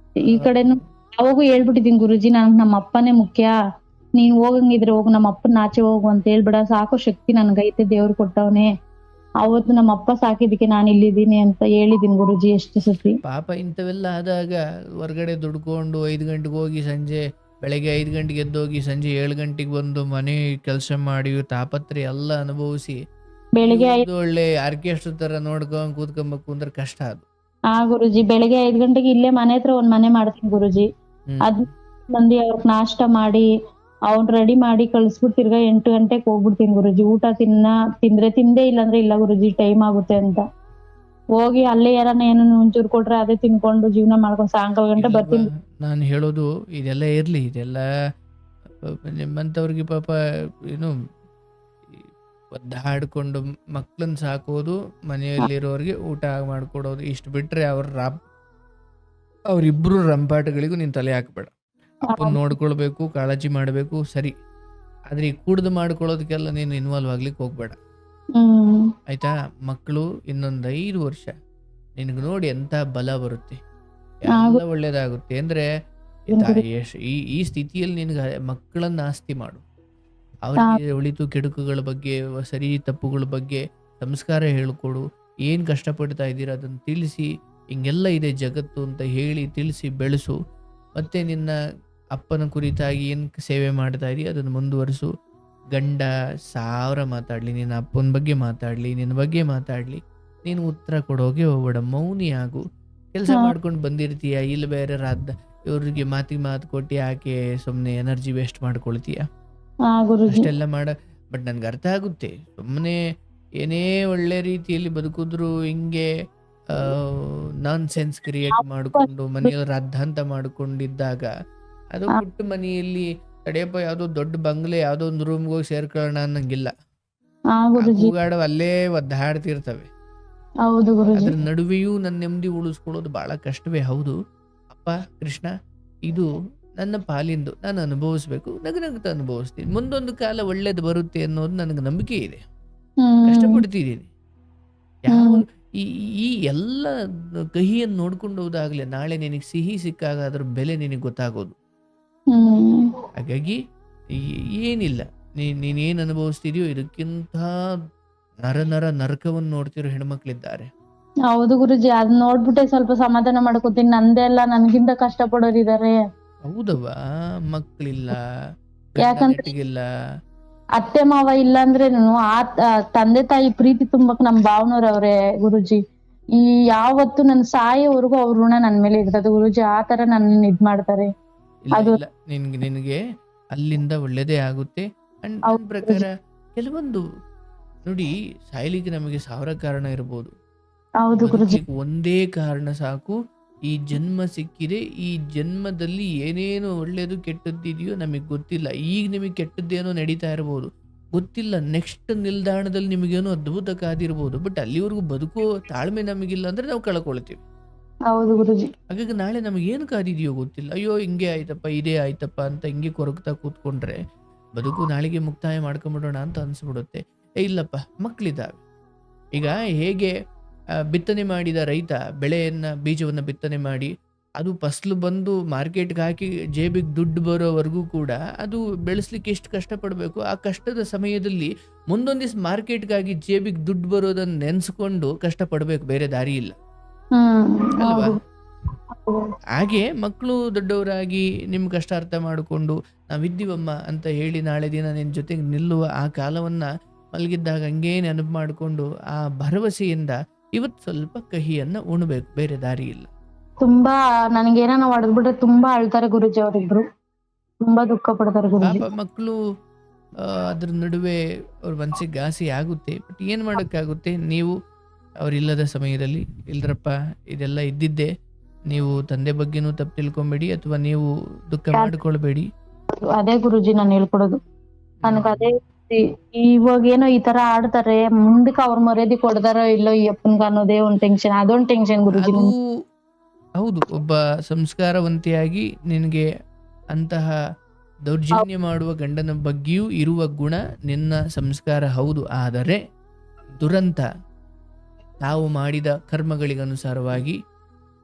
ಈ ಕಡೆನು ಅವಾಗೂ ಹೇಳ್ಬಿಟ್ಟಿದೀನಿ ಗುರುಜಿ, ನನ್ಗ್ ನಮ್ಮ ಅಪ್ಪನೇ ಮುಖ್ಯ, ನೀನ್ ಹೋಗಂಗಿದ್ರೆ ಹೋಗು, ನಮ್ಮ ಅಪ್ಪನ್ ಆಚೆ ಹೋಗು ಅಂತ ಹೇಳ್ಬೇಡ, ಸಾಕೋ ಶಕ್ತಿ ನನ್ಗೈತೆ, ದೇವ್ರು ಕೊಟ್ಟವನೇ, ಅವತ್ತು ನಮ್ಮ ಅಪ್ಪ ಸಾಕಿದಕ್ಕೆ ನಾನು ಇಲ್ಲಿದ್ದೀನಿ ಅಂತ ಹೇಳಿದೀನಿ ಗುರುಜಿ ಎಷ್ಟು ಸತಿ. ಪಾಪ ಇಂಥವೆಲ್ಲ ಆದಾಗ ಹೊರಗಡೆ ದುಡ್ಕೊಂಡು 5 ಗಂಟೆಗೆ ಹೋಗಿ ಬೆಳಗ್ಗೆ 5 ಗಂಟೆಗೆ ಎದ್ದೋಗಿ ಸಂಜೆ 7 ಗಂಟೆಗೆ ಬಂದು ಮನೆ ಕೆಲಸ ಮಾಡಿ ತಾಪತ್ರೆ ಎಲ್ಲ ಅನುಭವಿಸಿ ಬೆಳಿಗ್ಗೆ ಒಳ್ಳೆ ಆರ್ಕೆಸ್ಟ್ರಾ ತರ ನೋಡ್ಕೊಂಡ್ ಕೂತ್ಕೊಂಬೇಕು ಅಂದ್ರೆ ಕಷ್ಟ ಅದು. ಹಾ ಗುರುಜಿ, ಬೆಳಿಗ್ಗೆ 5 ಗಂಟೆಗೆ ಇಲ್ಲೇ ಮನೆ ಹತ್ರ ಒಂದ್ ಮನೆ ಮಾಡ್ತೀನಿ ಗುರುಜಿ. ಅದ್ ಮಂದಿ ಅವ್ರಿಗೆ ನಾಷ್ಟ ಮಾಡಿ ಅವ್ನ್ ರೆಡಿ ಮಾಡಿ ಕಳ್ಸ್ಬಿಟ್ಟು ತಿರ್ಗಾ 8 ಗಂಟೆಗೆ ಹೋಗ್ಬಿಡ್ತೀನಿ ಗುರುಜಿ. ಊಟ ತಿಂದ್ರೆ ತಿಂದೇ, ಇಲ್ಲಾಂದ್ರೆ ಇಲ್ಲ ಗುರುಜಿ, ಟೈಮ್ ಆಗುತ್ತೆ ಅಂತ ಹೋಗಿ ಅಲ್ಲೇ ಯಾರನ್ನ ಏನೋ ಒಂಚೂರು ಕೊಟ್ರೆ ಅದೇ ತಿನ್ಕೊಂಡು ಜೀವನ ಮಾಡ್ಕೊಂಡು ಸಾಯಂಕಾಲ ಗಂಟೆ ಬರ್ತೀನಿ. ನಾನು ಹೇಳೋದು ಇದೆಲ್ಲ ಇರ್ಲಿ, ಇದೆಲ್ಲ ನಿಮ್ಮಂಥವ್ರಿಗೆ ಪಾಪ ಏನು ಒದ್ದಾಡ್ಕೊಂಡು ಮಕ್ಳನ್ನ ಸಾಕೋದು, ಮನೆಯಲ್ಲಿರೋರಿಗೆ ಊಟ ಮಾಡ್ಕೊಡೋದು, ಇಷ್ಟು ಬಿಟ್ರೆ ಅವ್ರಿಬ್ರು ರಂಪಾಟಗಳಿಗೂ ನೀನು ತಲೆ ಹಾಕಬೇಡ. ಅಪ್ಪನ ನೋಡ್ಕೊಳ್ಬೇಕು, ಕಾಳಜಿ ಮಾಡಬೇಕು ಸರಿ, ಆದ್ರೆ ಈ ಕೂಡ್ದು ಮಾಡ್ಕೊಳ್ಳೋದಕ್ಕೆಲ್ಲ ನೀನು ಇನ್ವಾಲ್ವ್ ಆಗ್ಲಿಕ್ಕೆ ಹೋಗ್ಬೇಡ, ಆಯ್ತಾ? ಮಕ್ಕಳು ಇನ್ನೊಂದು 5 ವರ್ಷ ನಿನಗೆ ನೋಡಿ ಎಂತ ಬಲ ಬರುತ್ತೆ, ಎಲ್ಲ ಒಳ್ಳೇದಾಗುತ್ತೆ ಅಂದ್ರೆ ಈ ಸ್ಥಿತಿಯಲ್ಲಿ ನಿನಗೆ ಮಕ್ಕಳನ್ನ ಆಸ್ತಿ ಮಾಡು. ಅವ್ರಿಗೆ ಒಳಿತು ಕೆಡುಕುಗಳ ಬಗ್ಗೆ, ಸರಿ ತಪ್ಪುಗಳ ಬಗ್ಗೆ ಸಂಸ್ಕಾರ ಹೇಳ್ಕೊಡು. ಏನ್ ಕಷ್ಟಪಡ್ತಾ ಇದ್ದೀರಾ ಅದನ್ನು ತಿಳಿಸಿ, ಹಿಂಗೆಲ್ಲ ಇದೆ ಜಗತ್ತು ಅಂತ ಹೇಳಿ ತಿಳಿಸಿ ಬೆಳೆಸು. ಮತ್ತೆ ನಿನ್ನ ಅಪ್ಪನ ಕುರಿತಾಗಿ ಏನು ಸೇವೆ ಮಾಡ್ತಾ ಇದೀಯ ಅದನ್ನು ಮುಂದುವರಿಸು. ಗಂಡ 1000 ಮಾತಾಡ್ಲಿ, ನಿನ್ನ ಅಪ್ಪನ ಬಗ್ಗೆ ಮಾತಾಡ್ಲಿ, ನಿನ್ನ ಬಗ್ಗೆ ಮಾತಾಡ್ಲಿ, ನೀನು ಉತ್ತರ ಕೊಡೋಕೆ ಹೋಗ್ಬೇಡ, ಮೌನಿ ಆಗು. ಕೆಲಸ ಮಾಡ್ಕೊಂಡು ಬಂದಿರ್ತೀಯ, ಇಲ್ಲಿ ಬೇರೆ ಇವ್ರಿಗೆ ಮಾತು ಕೊಟ್ಟು ಯಾಕೆ ಸುಮ್ಮನೆ ಎನರ್ಜಿ ವೇಸ್ಟ್ ಮಾಡ್ಕೊಳ್ತೀಯ? ಅಷ್ಟೆಲ್ಲ ಬಟ್ ನನ್ಗೆ ಅರ್ಥ ಆಗುತ್ತೆ, ಸುಮ್ಮನೆ ಏನೇ ಒಳ್ಳೆ ರೀತಿಯಲ್ಲಿ ಬದುಕಿದ್ರು ಹಿಂಗೆ ನಾನ್ ಸೆನ್ಸ್ ಕ್ರಿಯೇಟ್ ಮಾಡಿಕೊಂಡು ಮನೆಯಲ್ಲಿ ರಾದ್ಧಾಂತ ಮಾಡ್ಕೊಂಡಿದ್ದಾಗ ಅದು ಪುಟ್ಟ ಮನೆಯಲ್ಲಿ ತಡೆಯಪ್ಪ ಯಾವ್ದೋ ದೊಡ್ಡ ಬಂಗ್ಲೆ ಯಾವ್ದೋ ಒಂದು ರೂಮ್ಗೆ ಹೋಗಿ ಸೇರ್ಕೊಳ್ಳೋಣ ಅನ್ನಂಗಿಲ್ಲ. ಕೂಗಾಡೋ ಅಲ್ಲೇ ಒದ್ದಾಡ್ತಿರ್ತವೆ. ಅದ್ರ ನಡುವೆಯೂ ನನ್ನ ನೆಮ್ಮದಿ ಉಳಿಸ್ಕೊಳ್ಳೋದು ಬಹಳ ಕಷ್ಟವೇ ಹೌದು. ಅಪ್ಪ ಕೃಷ್ಣ, ಇದು ನನ್ನ ಪಾಲಿಂದು, ನಾನು ಅನುಭವಿಸ್ಬೇಕು, ನಗನಗ್ತಾ ಅನುಭವಿಸ್ತೀನಿ, ಮುಂದೊಂದು ಕಾಲ ಒಳ್ಳೇದು ಬರುತ್ತೆ ಅನ್ನೋದು ನನಗೆ ನಂಬಿಕೆ ಇದೆ, ಕಷ್ಟಪಡ್ತಿದ್ದೀನಿ. ಈ ಎಲ್ಲ ಕಹಿಯನ್ನು ನೋಡ್ಕೊಂಡು ಹೋದಾಗ್ಲೇ ನಾಳೆ ನಿನಗೆ ಸಿಹಿ ಸಿಕ್ಕಾಗ ಅದ್ರ ಬೆಲೆ ನಿನಗೆ ಗೊತ್ತಾಗೋದು. ಹಾಗಾಗಿ ಏನಿಲ್ಲ, ನೀನೇನ್ ಅನುಭವಿಸ್ತಿದ್ಯೋ ಇದಕ್ಕಿಂತ ನರಕವನ್ನು ನೋಡ್ತಿರೋ ಹೆಣ್ಮಕ್ಳಿದ್ದಾರೆ. ಹೌದು ಗುರುಜಿ, ಅದ್ ನೋಡ್ಬಿಟ್ಟೆ ಸ್ವಲ್ಪ ಸಮಾಧಾನ ಮಾಡ್ಕೋತೀನಿ. ನಂದೆಲ್ಲ ನನ್ಗಿಂತ ಕಷ್ಟ ಪಡೋರಿದ್ದಾರೆ. ಹೌದವ್ವ, ಮಕ್ಳಿಲ್ಲ, ಯಾಕಂದ್ರೆ ಅತ್ತೆ ಮಾವ ಇಲ್ಲ ಅಂದ್ರೇನು ತಂದೆ ತಾಯಿ ಪ್ರೀತಿ ತುಂಬಕ್ ನಮ್ ಭಾವನವ್ರವ್ರೆ ಗುರುಜಿ. ಈ ಯಾವತ್ತು ನನ್ ಸಾಯೋವರೆಗೂ ಅವ್ರ ಋಣ ನನ್ ಮೇಲೆ ಇರ್ತದೆ ಗುರುಜಿ. ಆ ತರ ನನ್ನ ಇದ್ ಮಾಡ್ತಾರೆ. ಅದು ನಿನಗೆ ಅಲ್ಲಿಂದ ಒಳ್ಳೇದೇ ಆಗುತ್ತೆ. ಅಂಡ್ ಪ್ರಕಾರ ಕೆಲವೊಂದು ನೋಡಿ, ಸಾಯ್ಲಿಕ್ಕೆ ನಮಗೆ 1000 ಕಾರಣ ಇರ್ಬೋದು, ಒಂದೇ ಕಾರಣ ಸಾಕು. ಈ ಜನ್ಮ ಸಿಕ್ಕಿದೆ, ಈ ಜನ್ಮದಲ್ಲಿ ಏನೇನು ಒಳ್ಳೇದು ಕೆಟ್ಟದ್ದಿದೆಯೋ ನಮಗೆ ಗೊತ್ತಿಲ್ಲ. ಈಗ ನಿಮಗೆ ಕೆಟ್ಟದ್ದೇನೋ ನಡೀತಾ ಇರ್ಬೋದು, ಗೊತ್ತಿಲ್ಲ. ನೆಕ್ಸ್ಟ್ ನಿಲ್ದಾಣದಲ್ಲಿ ನಿಮಗೇನೋ ಅದ್ಭುತ ಕಾದಿರ್ಬೋದು. ಬಟ್ ಅಲ್ಲಿವರೆಗೂ ಬದುಕೋ ತಾಳ್ಮೆ ನಮಗಿಲ್ಲ ಅಂದ್ರೆ ನಾವು ಕಳ್ಕೊಳ್ತೀವಿ. ಹಾಗಾಗಿ ನಾಳೆ ನಮಗೇನು ಕಾದಿದೆಯೋ ಗೊತ್ತಿಲ್ಲ. ಅಯ್ಯೋ ಹಿಂಗೆ ಆಯ್ತಪ್ಪ, ಇದೇ ಆಯ್ತಪ್ಪ ಅಂತ ಹಿಂಗೆ ಕೊರಗ್ತಾ ಕೂತ್ಕೊಂಡ್ರೆ ಬದುಕು ನಾಳೆಗೆ ಮುಕ್ತಾಯ ಮಾಡ್ಕೊಂಬಿಡೋಣ ಅಂತ ಅನ್ಸ್ಬಿಡುತ್ತೆ. ಇಲ್ಲಪ್ಪ, ಮಕ್ಕಳಿದ್ದಾವೆ. ಈಗ ಹೇಗೆ ಬಿತ್ತನೆ ಮಾಡಿದ ರೈತ ಬೀಜವನ್ನು ಬಿತ್ತನೆ ಮಾಡಿ ಅದು ಫಸಲು ಬಂದು ಮಾರ್ಕೆಟ್ಗೆ ಹಾಕಿ ಜೇಬಿಗೆ ದುಡ್ಡು ಬರೋವರೆಗೂ ಕೂಡ ಅದು ಬೆಳೆಸ್ಲಿಕ್ಕೆ ಎಷ್ಟು ಕಷ್ಟಪಡಬೇಕು. ಆ ಕಷ್ಟದ ಸಮಯದಲ್ಲಿ ಮುಂದೊಂದು ದಿವಸ ಮಾರ್ಕೆಟ್ಗಾಗಿ ಜೇಬಿಗೆ ದುಡ್ಡು ಬರೋದನ್ನ ನೆನೆಸ್ಕೊಂಡು ಕಷ್ಟಪಡಬೇಕು, ಬೇರೆ ದಾರಿ ಇಲ್ಲ ಅಲ್ವಾ? ಹಾಗೆ ಮಕ್ಕಳು ದೊಡ್ಡವರಾಗಿ ನಿಮ್ ಕಷ್ಟ ಅರ್ಥ ಮಾಡಿಕೊಂಡು ನಾವಿದ್ದೀವಮ್ಮ ಅಂತ ಹೇಳಿ ನಾಳೆ ದಿನ ನಿನ್ನ ಜೊತೆಗೆ ನಿಲ್ಲುವ ಆ ಕಾಲವನ್ನ ಮಲಗಿದ್ದಾಗ ಹಂಗೇ ನೆನಪು ಮಾಡಿಕೊಂಡು ಆ ಭರವಸೆಯಿಂದ ಇವತ್ತು ಸ್ವಲ್ಪ ಕಹಿಯನ್ನ ಉಣ್ಬೇಕು, ಬೇರೆ ದಾರಿ ಇಲ್ಲ. ತುಂಬಾ ನನಗೇನ ಹೊಡೆದ್ಬಿಟ್ರೆ ತುಂಬಾ ಅಳ್ತಾರೆ ಗುರುಜಿ, ಅವರಿಬ್ರು ತುಂಬಾ ದುಃಖ ಪಡ್ತಾರೆ ಗುರುಜಿ. ಪಾಪ ಮಕ್ಕಳು ಅದ್ರ ನಡುವೆ ಅವ್ರ ಮನಸ್ಸಿಗೆ ಘಾಸಿ ಆಗುತ್ತೆ. ಬಟ್ ಏನು ಮಾಡೋಕ್ಕಾಗುತ್ತೆ, ನೀವು ಅವರಿಲ್ಲದ ಸಮಯದಲ್ಲಿ ಇಲ್ರಪ್ಪ ಇದೆಲ್ಲ ಇದ್ದಿದ್ದೆ, ನೀವು ತಂದೆ ಬಗ್ಗೆನೂ ತಪ್ಪು ತಿಳ್ಕೊಬೇಡಿ ಅಥವಾ ನೀವು ದುಃಖ ಮಾಡ್ಕೊಳ್ಬೇಡಿ. ಅದೇ ಗುರುಜಿ ನಾನು ಹೇಳ್ಕೊಡೋದು. ನನಗೆ ಅದೇ ಇವಾಗ ಏನೋ ಈ ತರ ಆಡ್ತಾರೆ, ಮುಂದಕ್ಕೆ ಅವ್ರ ಮರ್ಯಾದೆ ಕೊಡ್ತಾರೋ ಇಲ್ಲೋ ಈ ಅಪ್ಪನ್ಗ ಅನ್ನೋದೇ ಒಂದ್ ಟೆನ್ಷನ್, ಅದೊಂದ್ ಟೆನ್ಷನ್ ಗುರುಜಿ. ಅದು ಹೌದು, ಒಬ್ಬ ಸಂಸ್ಕಾರವಂತಿಯಾಗಿ ನಿನಗೆ ಅಂತಹ ದೌರ್ಜನ್ಯ ಮಾಡುವ ಗಂಡನ ಬಗ್ಗೆಯೂ ಇರುವ ಗುಣ ನಿನ್ನ ಸಂಸ್ಕಾರ ಹೌದು. ಆದರೆ ದುರಂತ ತಾವು ಮಾಡಿದ ಕರ್ಮಗಳಿಗನುಸಾರವಾಗಿ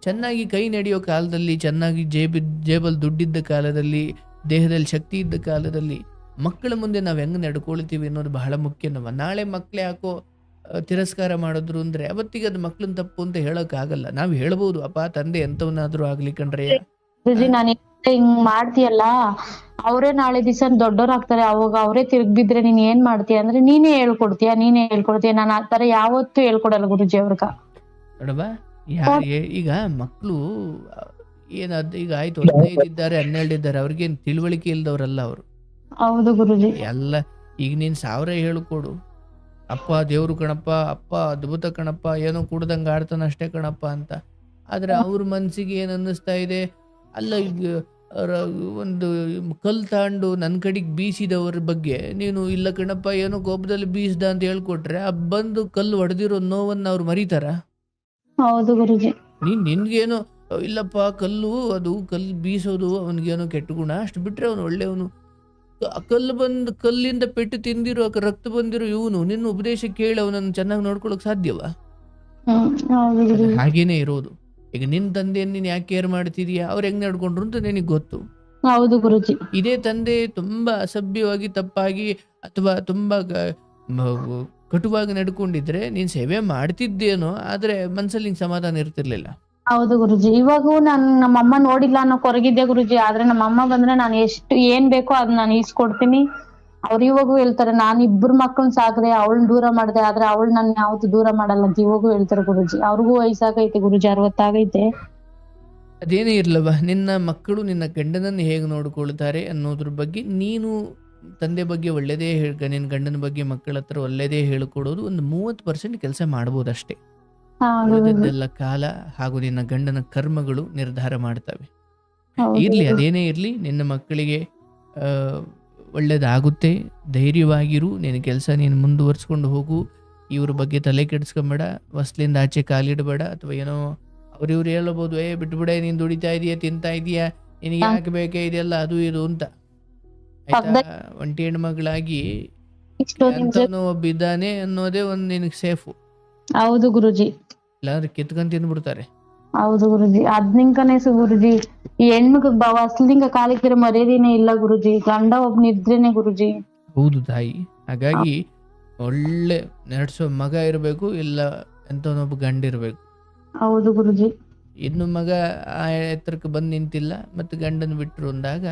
ಚೆನ್ನಾಗಿ ಕೈ ನಡೆಯೋ ಕಾಲದಲ್ಲಿ, ಚೆನ್ನಾಗಿ ಜೇಬಲ್ಲಿ ದುಡ್ಡಿದ್ದ ಕಾಲದಲ್ಲಿ, ದೇಹದಲ್ಲಿ ಶಕ್ತಿ ಇದ್ದ ಕಾಲದಲ್ಲಿ ಮಕ್ಕಳ ಮುಂದೆ ನಾವು ಹೆಂಗೆ ನಡ್ಕೊಳ್ತೀವಿ ಅನ್ನೋದು ಬಹಳ ಮುಖ್ಯ. ನಾಳೆ ಮಕ್ಕಳು ಯಾಕೋ ತಿರಸ್ಕಾರ ಮಾಡಿದ್ರು ಅಂದರೆ ಅವತ್ತಿಗೆ ಅದು ಮಕ್ಳನ್ನ ತಪ್ಪು ಅಂತ ಹೇಳೋಕ್ಕಾಗಲ್ಲ. ನಾವು ಹೇಳ್ಬೋದು, ಅಪ್ಪ ತಂದೆ ಎಂಥವನಾದ್ರೂ ಆಗ್ಲಿ ಕಣ್ರಯ್ಯ. ಗುರುಜಿ ನಾನು ಹಿಂಗ್ ಮಾಡ್ತೀಯಲ್ಲ, ಅವರೇ ನಾಳೆ ದಿವಸ ದೊಡ್ಡೋರಾಗ್ತಾರೆ, ಅವಾಗ ಅವರೇ ತಿರುಗ್ ಬಿದ್ರೆ ನೀನ್ ಏನ್ ಮಾಡ್ತೀಯ ಅಂದ್ರೆ ನೀನೇ ಹೇಳ್ಕೊಡ್ತೀಯ. ನಾನು ಆ ತರ ಯಾವತ್ತೂ ಹೇಳ್ಕೊಡಲ್ಲ ಗುರುಜಿ ಅವ್ರಗ. ನೋಡವಾ, ಈಗ ಮಕ್ಕಳು ಈಗ ಆಯ್ತು 15 ಇದ್ದಾರೆ 12 ಇದ್ದಾರೆ, ಅವ್ರಿಗೇನು ತಿಳುವಳಿಕೆ ಇಲ್ದವ್ರಲ್ಲ ಅವರು. ಹೌದು ಗುರುಜಿ. ಎಲ್ಲ ಈಗ ನೀನ್ 1000 ಹೇಳ್ಕೊಡು, ಅಪ್ಪ ದೇವ್ರು ಕಣಪ್ಪ, ಅಪ್ಪ ಅದ್ಭುತ ಕಣಪ್ಪ, ಏನೋ ಕುಡ್ದಂಗೆ ಆಡ್ತಾನ ಅಷ್ಟೇ ಕಣಪ್ಪ ಅಂತ. ಆದ್ರೆ ಅವ್ರ ಮನ್ಸಿಗೆ ಏನ್ ಅನ್ನಿಸ್ತಾ ಇದೆ, ಅಲ್ಲ ಈಗ ಒಂದು ಕಲ್ ತಾಂಡು ನನ್ನ ಕಡೆಗೆ ಬೀಸಿದವ್ರ ಬಗ್ಗೆ ನೀನು ಇಲ್ಲ ಕಣಪ್ಪ ಏನೋ ಕೋಪದಲ್ಲಿ ಬೀಸ್ದ ಅಂತ ಹೇಳ್ಕೊಟ್ರೆ, ಬಂದು ಕಲ್ಲು ಹೊಡೆದಿರೋ ನೋವನ್ನ ಅವ್ರು ಮರೀತಾರ? ಹೌದು ಗುರುಜಿ. ನಿನ್ಗೇನೋ ಇಲ್ಲಪ್ಪ ಕಲ್ಲು ಬೀಸೋದು ಅವನಿಗೇನೋ ಕೆಟ್ಟ ಗುಣ, ಅಷ್ಟು ಬಿಟ್ರೆ ಅವನು ಒಳ್ಳೆಯವನು. ಕಲ್ಲಿಂದ ಪೆಟ್ಟು ತಿಂದಿರೋ ರಕ್ತ ಬಂದಿರೋ ಇವನು ನಿನ್ನ ಉಪದೇಶ ಕೇಳಿ ಅವನನ್ನು ಚೆನ್ನಾಗಿ ನೋಡ್ಕೊಳಕ್ ಸಾಧ್ಯವಾ? ಹಾಗೇನೆ ಇರೋದು. ಈಗ ನಿನ್ ತಂದೆಯನ್ನು ನೀನ್ ಯಾಕೆ ಕೇರ್ ಮಾಡ್ತಿದೀಯಾ, ಅವ್ರು ಹೆಂಗ್ ನಡ್ಕೊಂಡ್ರು ಅಂತ ನಿನಗೆ ಗೊತ್ತು. ಹೌದು ಗುರುಜಿ. ಇದೇ ತಂದೆ ತುಂಬಾ ಅಸಭ್ಯವಾಗಿ, ತಪ್ಪಾಗಿ ಅಥವಾ ತುಂಬಾ ಕಟುವಾಗಿ ನಡ್ಕೊಂಡಿದ್ರೆ ನೀನ್ ಸೇವೆ ಮಾಡ್ತಿದ್ದೇನೋ, ಆದ್ರೆ ಮನ್ಸಲ್ಲಿ ನಿಂಗೆ ಸಮಾಧಾನ ಇರ್ತಿರ್ಲಿಲ್ಲ. ಹೌದು ಗುರುಜಿ. ಇವಾಗೂ ನಮ್ಮಮ್ಮ ನೋಡಿಲ್ಲ ಅನ್ನೋ ಕೊರಗಿದ್ದೆ ಗುರುಜಿ. ಆದ್ರೆ ನಮ್ಮಮ್ಮ ಬಂದ್ರೆ ನಾನು ಎಷ್ಟು ಏನ್ ಬೇಕೋ ಅದನ್ನ ನಾನು ಈಸ್ಕೊಡ್ತೀನಿ. ಅವ್ರು ಇವಾಗೂ ಹೇಳ್ತಾರೆ, ನಾನು 2 ಮಕ್ಕಳನ್ನ ಸಾಕ್ದೆ, ಅವಳನ್ನ ದೂರ ಮಾಡ್ದೆ, ಆದ್ರೆ ಅವಳು ನನ್ನ ಯಾವತ್ತೂ ದೂರ ಮಾಡಲ್ಲ ಅಂತ ಇವಾಗೂ ಹೇಳ್ತಾರೆ ಗುರುಜಿ. ಅವ್ರಿಗೂ ವಯಸ್ಸಾಗೈತೆ ಗುರುಜಿ, 60 ಆಗೈತೆ. ಅದೇನೇ ಇರ್ಲವ, ನಿನ್ನ ಮಕ್ಕಳು ನಿನ್ನ ಗಂಡನನ್ನು ಹೇಗೆ ನೋಡ್ಕೊಳ್ತಾರೆ ಅನ್ನೋದ್ರ ಬಗ್ಗೆ ನೀನು ತಂದೆ ಬಗ್ಗೆ ಒಳ್ಳೆಯದೇ ನಿನ್ನ ಗಂಡನ ಬಗ್ಗೆ ಮಕ್ಕಳ ಹತ್ರ ಒಳ್ಳೆಯದೇ ಹೇಳ್ಕೊಡೋದು ಒಂದು 30% ಕೆಲಸ ಮಾಡ್ಬೋದಷ್ಟೇ. ಉಳಿದದ್ದೆಲ್ಲ ಕಾಲ ಹಾಗೂ ನಿನ್ನ ಗಂಡನ ಕರ್ಮಗಳು ನಿರ್ಧಾರ ಮಾಡ್ತವೆ. ಇರ್ಲಿ, ಅದೇನೇ ಇರ್ಲಿ, ನಿನ್ನ ಮಕ್ಕಳಿಗೆ ಒಳ್ಳೇದಾಗುತ್ತೆ. ಧೈರ್ಯವಾಗಿರು, ನಿನ್ನ ಕೆಲಸ ನೀನು ಮುಂದುವರ್ಸ್ಕೊಂಡು ಹೋಗು. ಇವ್ರ ಬಗ್ಗೆ ತಲೆ ಕೆಡಿಸ್ಕೊಂಬೇಡ, ಹೊಸ್ಲಿಂದ ಆಚೆ ಕಾಲಿಡಬೇಡ. ಅಥವಾ ಏನೋ ಅವ್ರಿವ್ರು ಹೇಳ್ಬೋದು, ಬಿಟ್ಬಿಡೆ, ನೀನು ದುಡಿತಾ ಇದೀಯ, ತಿಂತಾ ಇದೀಯ, ನಿನಗೆ ಯಾಕೆ ಬೇಕೇ ಇದೆಲ್ಲ ಅದು ಇದು ಅಂತ. ಆಯ್ತಾ? ಒಂಟಿ ಹೆಣ್ಮಗಳಾಗಿ ಒಬ್ಬ ಇದ್ದಾನೆ ಅನ್ನೋದೇ ಒಂದು ನಿನಗೆ ಸೇಫು. ಹೌದು ಗುರುಜಿ. ಇಲ್ಲಾಂದ್ರೆ ಕಿತ್ಕೊಂಡ್ ತಿಂದ್ಬಿಡ್ತಾರೆ. ಹೌದು ಗುರುಜಿ. ಅದ್ನಿಂಕನೇ ಗುರುಜಿ, ಈ ಹೆಣ್ಮಗ್ ಹೊಸ್ಲಿಂಗ ಕಾಲಿಕ್ಕಿರೋ ಮರ್ಯಾದೆನೇ ಇಲ್ಲ ಗುರುಜಿ. ಗಂಡ ಒಬ್ನಿದ್ರೇನೆ ಗುರುಜಿ. ಹೌದು ತಾಯಿ. ಹಾಗಾಗಿ ಒಳ್ಳೆ ನಡೆಸೋ ಮಗ ಇರಬೇಕು, ಇಲ್ಲ ಎಂತವನೊಬ್ಬ ಗಂಡ ಇರಬೇಕು. ಹೌದು ಗುರುಜಿ. ಇನ್ನು ಮಗ ಆ ಎತ್ತರಕ್ಕೆ ಬಂದು ನಿಂತಿಲ್ಲ ಮತ್ತೆ ಗಂಡನ ಬಿಟ್ರು ಅಂದಾಗ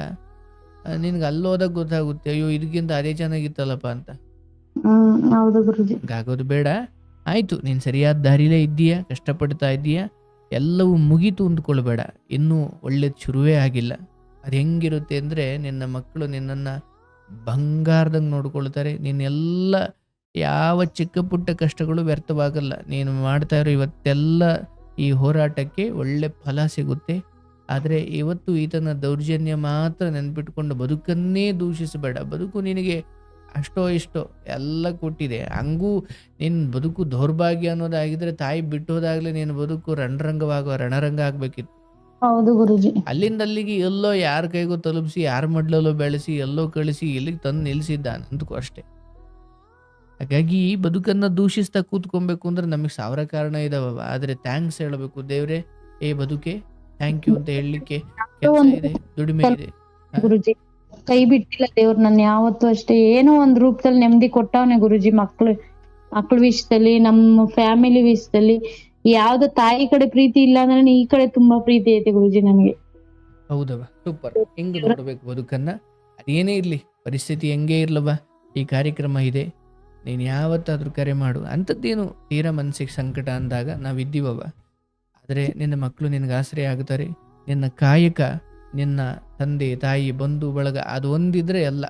ನಿನ್ಗೆ ಅಲ್ಲೋದಾಗ ಗೊತ್ತಾಗುತ್ತೆ, ಅಯ್ಯೋ ಇದಕ್ಕಿಂತ ಅದೇ ಚೆನ್ನಾಗಿತ್ತಲ್ಲಪ್ಪ ಅಂತ. ಹೌದು ಗುರುಜಿ. ಆಗೋದು ಬೇಡ. ಆಯ್ತು, ನೀನು ಸರಿಯಾದ ದಾರಿಲೇ ಇದ್ದೀಯಾ, ಕಷ್ಟಪಡ್ತಾ ಇದ್ದೀಯಾ, ಎಲ್ಲವೂ ಮುಗೀತು ಅಂದ್ಕೊಳ್ಬೇಡ. ಇನ್ನೂ ಒಳ್ಳೇದು ಶುರುವೇ ಆಗಿಲ್ಲ. ಅದು ಹೆಂಗಿರುತ್ತೆ ಅಂದರೆ, ನಿನ್ನ ಮಕ್ಕಳು ನಿನ್ನನ್ನು ಬಂಗಾರದಂಗೆ ನೋಡ್ಕೊಳ್ತಾರೆ. ನಿನ್ನೆಲ್ಲ ಯಾವ ಚಿಕ್ಕ ಪುಟ್ಟ ಕಷ್ಟಗಳು ವ್ಯರ್ಥವಾಗಲ್ಲ. ನೀನು ಮಾಡ್ತಾ ಇರೋ ಇವತ್ತೆಲ್ಲ ಈ ಹೋರಾಟಕ್ಕೆ ಒಳ್ಳೆ ಫಲ ಸಿಗುತ್ತೆ. ಆದರೆ ಇವತ್ತು ಈತನ ದೌರ್ಜನ್ಯ ಮಾತ್ರ ನೆನ್ಪಿಟ್ಕೊಂಡು ಬದುಕನ್ನೇ ದೂಷಿಸಬೇಡ. ಬದುಕು ನಿನಗೆ ಅಷ್ಟೋ ಇಷ್ಟೋ ಎಲ್ಲ ಕೊಟ್ಟಿದೆ. ಹಂಗೂ ನಿನ್ನ ಬದುಕು ದೌರ್ಭಾಗ್ಯ ಅನ್ನೋದಾಗಿದ್ರೆ ತಾಯಿ ಬಿಟ್ಟೋದಾಗ್ಲೇ ನಿನ್ನ ಬದುಕು ರಣರಂಗ ಆಗ್ಬೇಕಿತ್ತು. ಹೌದು ಗುರುಜಿ. ಅಲ್ಲಿಂದ ಅಲ್ಲಿಗೆ ಎಲ್ಲೋ ಯಾರ ಕೈಗೂ ತಲುಪಿಸಿ, ಯಾರ ಮಡ್ಲಲ್ಲೋ ಬೆಳೆಸಿ, ಎಲ್ಲೋ ಕಳಿಸಿ ಇಲ್ಲಿಗೆ ತಂದು ನಿಲ್ಸಿದ್ದಾನೆ ಅಂದ್ಕೋ ಅಷ್ಟೇ. ಹಾಗಾಗಿ ಈ ಬದುಕನ್ನ ದೂಷಿಸ್ತಾ ಕೂತ್ಕೊಬೇಕು ಅಂದ್ರೆ ನಮಗೆ 1000 ಕಾರಣ ಇದಾವ. ಆದ್ರೆ ಥ್ಯಾಂಕ್ಸ್ ಹೇಳಬೇಕು, ದೇವ್ರೆ ಬದುಕೆ ಥ್ಯಾಂಕ್ ಯು ಅಂತ ಹೇಳಲಿಕ್ಕೆ ಕೆಲಸ ಇದೆ, ದುಡಿಮೆ ಇದೆ ಗುರುಜಿ. ಕೈ ಬಿಟ್ಟಿಲ್ಲ ದೇವ್ರು ನನ್ನ ಯಾವತ್ತೂ ಅಷ್ಟೇ. ಏನೋ ಒಂದ್ ರೂಪದಲ್ಲಿ ನೆಮ್ಮದಿ ಕೊಟ್ಟವನೆ ಗುರುಜಿ. ಮಕ್ಳ ವಿಷಯದಲ್ಲಿ, ನಮ್ಮ ಫ್ಯಾಮಿಲಿ ವಿಷಯದಲ್ಲಿ ಯಾವ್ದು ತಾಯಿ ಕಡೆ ಪ್ರೀತಿ ಇಲ್ಲ ಅಂದ್ರೆ ಈ ಕಡೆ ತುಂಬಾ ಪ್ರೀತಿ ಐತೆ ಗುರುಜಿ ನನಗೆ. ಹೌದವ, ಸೂಪರ್. ಹೆಂಗ್ ನೋಡ್ಬೇಕು ಬದುಕನ್ನ. ಅದೇನೇ ಇರ್ಲಿ, ಪರಿಸ್ಥಿತಿ ಹೆಂಗೇ ಇರ್ಲವ, ಈ ಕಾರ್ಯಕ್ರಮ ಇದೆ, ನೀನು ಯಾವತ್ತಾದ್ರೂ ಕರೆ ಮಾಡು. ಅಂಥದ್ದೇನು ತೀರಾ ಮನಸ್ಸಿಗೆ ಸಂಕಟ ಅಂದಾಗ ನಾವಿದ್ದೀವವ. ಆದರೆ ನಿನ್ನ ಮಕ್ಕಳು ನಿನಗೆ ಆಶ್ರಯ ಆಗ್ತಾರೆ. ನಿನ್ನ ಕಾಯಕ, ನಿನ್ನ ತಂದೆ ತಾಯಿ ಬಂಧು ಬಳಗ ಅದು ಒಂದಿದ್ರೆ ಎಲ್ಲ.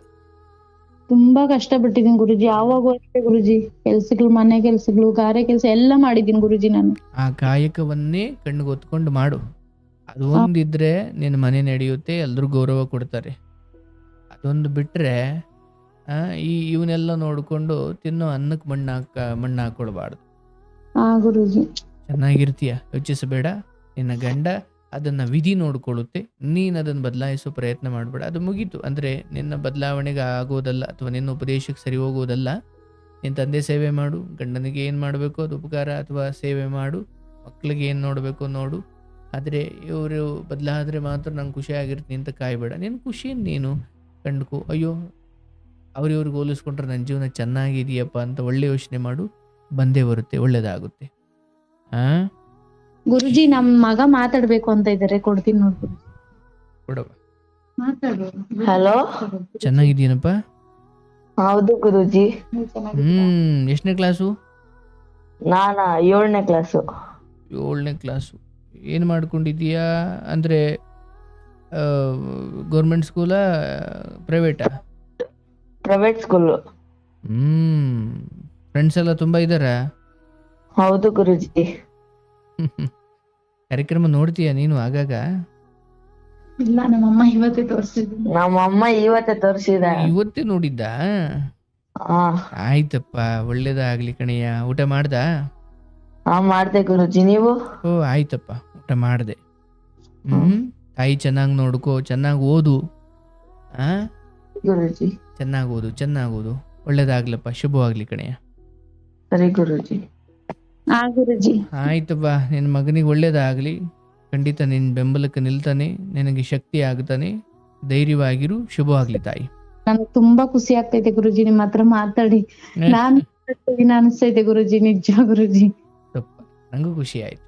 ತುಂಬಾ ಕಷ್ಟಪಟ್ಟಿದ್ದೀನಿ ಗುರುಜಿ. ಯಾವಾಗೂ ಅಷ್ಟೇ ಗುರುಜಿ, ಕೆಲ್ಸಗಳು, ಮನೆ ಕೆಲ್ಸಗಳು, ಗಾರೆ ಕೆಲ್ಸ ಎಲ್ಲ ಮಾಡಿದ್ದೀನಿ ಗುರುಜಿ ನಾನು. ಆ ಕಾಯಕವನ್ನೇ ಕಣ್ಣಿಗೆ ಹೊತ್ಕೊಂಡು ಮಾಡು. ಅದು ಒಂದಿದ್ರೆ ನಿನ್ನ ಮನೆ ನಡೆಯುತ್ತೆ, ಎಲ್ಲರೂ ಗೌರವ ಕೊಡ್ತಾರೆ. ಅದೊಂದು ಬಿಟ್ಟರೆ ಇವನ್ನೆಲ್ಲ ನೋಡಿಕೊಂಡು ತಿನ್ನೋ ಅನ್ನಕ್ಕೆ ಮಣ್ಣು ಹಾಕ್ಕೊಳ್ಬಾರ್ದು. ಗುರುಜಿ. ಚೆನ್ನಾಗಿರ್ತೀಯ, ಯೋಚಿಸಬೇಡ. ನಿನ್ನ ಗಂಡ ಅದನ್ನು ವಿಧಿ ನೋಡ್ಕೊಳ್ಳುತ್ತೆ, ನೀನು ಅದನ್ನು ಬದಲಾಯಿಸೋ ಪ್ರಯತ್ನ ಮಾಡಬೇಡ. ಅದು ಮುಗೀತು. ಅಂದರೆ ನಿನ್ನ ಬದಲಾವಣೆಗೆ ಆಗೋದಲ್ಲ ಅಥವಾ ನಿನ್ನ ಉಪದೇಶಕ್ಕೆ ಸರಿ ಹೋಗೋದಲ್ಲ. ನಿನ್ನ ತಂದೆ ಸೇವೆ ಮಾಡು, ಗಂಡನಿಗೆ ಏನು ಮಾಡಬೇಕು ಅದು ಉಪಕಾರ ಅಥವಾ ಸೇವೆ ಮಾಡು, ಮಕ್ಕಳಿಗೆ ಏನು ನೋಡಬೇಕು ನೋಡು. ಆದರೆ ಇವರು ಬದಲಾದರೆ ಮಾತ್ರ ನಂಗೆ ಖುಷಿಯಾಗಿರ್ತೀನಿ ಅಂತ ಕಾಯಬೇಡ. ನಿನ್ನ ಖುಷಿಯನ್ನು ನೀನು ಕಂಡುಕೋ. ಅಯ್ಯೋ ಅವ್ರಿವ್ರಿಗೆ ಹೋಲಿಸ್ಕೊಂಡ್ರೆ ನನ್ನ ಜೀವನ ಚೆನ್ನಾಗಿದೆಯಪ್ಪ ಅಂತ ಒಳ್ಳೆ ಯೋಚನೆ ಮಾಡು, ಬಂದೇ ಬರುತ್ತೆ, ಒಳ್ಳೇದಾಗುತ್ತೆ. ಗುರುಜಿ, ನಮ್ ಮಗ ಮಾತಾಡ್ಬೇಕು ಅಂತ ಇದ್ದಾರೆ, ಕೊಡ್ತೀನಿ ನೋಡ್ರಿ. ಕೊಡವ. ಹಲೋ, ಚೆನ್ನಾಗಿದ್ದೀನಪ್ಪ. ಹೌದು ಗುರುಜಿ. ಎಷ್ಟನೇ ಕ್ಲಾಸು? ನಾನ 7ನೇ ಕ್ಲಾಸು. 7ನೇ ಕ್ಲಾಸು. ಏನು ಮಾಡ್ಕೊಂಡಿದ್ದೀಯಾ? ಅಂದರೆ ಗೌರ್ಮೆಂಟ್ ಸ್ಕೂಲಾ ಪ್ರೈವೇಟಾ? Private school. ಫ್ರೆಂಡ್ಸ್ ಎಲ್ಲ ತುಂಬ ಇದ್ದಾರಾ? ಹೌದು ಗುರುಜಿ. ಕಾರ್ಯಕ್ರಮ ನೋಡ್ತೀಯ ನೀನು ಆಗಾಗ? ಇಲ್ಲ, ನಮ್ಮಮ್ಮ ಇವತ್ತೇ ತೋರಿಸಿದ್ರು. ನಮ್ಮಮ್ಮ ಇವತ್ತೇ ತೋರಿಸಿದ. ಇವತ್ತೇ ನೋಡಿದ್ದ? ಆಯ್ತಪ್ಪ, ಒಳ್ಳೇದಾಗ್ಲಿ ಕಣಯ್ಯ. ಊಟ ಮಾಡ್ದ? ಮಾಡ್ದೆ ಗುರುಜಿ. ನೀವು? ಓ ಆಯ್ತಪ್ಪ, ಊಟ ಮಾಡಿದೆ. ತಾಯಿ ಚೆನ್ನಾಗಿ ನೋಡ್ಕೋ, ಚೆನ್ನಾಗಿ ಓದು. ಗುರುಜಿ. ಚೆನ್ನಾಗಿ ಓದು. ಒಳ್ಳೇದಾಗ್ಲಪ್ಪ, ಶುಭವಾಗ್ಲಿ ಕಣಯ್ಯ. ಸರಿ ಗುರುಜಿ. ಗುರುಜಿ. ಆಯ್ತಪ್ಪ, ನಿನ್ನ ಮಗನಿಗೆ ಒಳ್ಳೇದಾಗ್ಲಿ. ಖಂಡಿತ ನಿನ್ನ ಬೆಂಬಲಕ್ಕೆ ನಿಲ್ತಾನೆ, ನಿನಗೆ ಶಕ್ತಿ ಆಗ್ತಾನೆ. ಧೈರ್ಯವಾಗಿರು, ಶುಭವಾಗ್ಲಿ ತಾಯಿ. ನನಗೆ ತುಂಬಾ ಖುಷಿ ಆಗ್ತೈತೆ ಗುರುಜಿ, ನಿಮ್ಮ ಹತ್ರ ಮಾತಾಡಿ. ನಾನು ಅನಿಸ್ತೈತೆ ಗುರುಜಿ, ನಿಜ ಗುರುಜಿ. ನಂಗೂ ಖುಷಿ ಆಯ್ತು.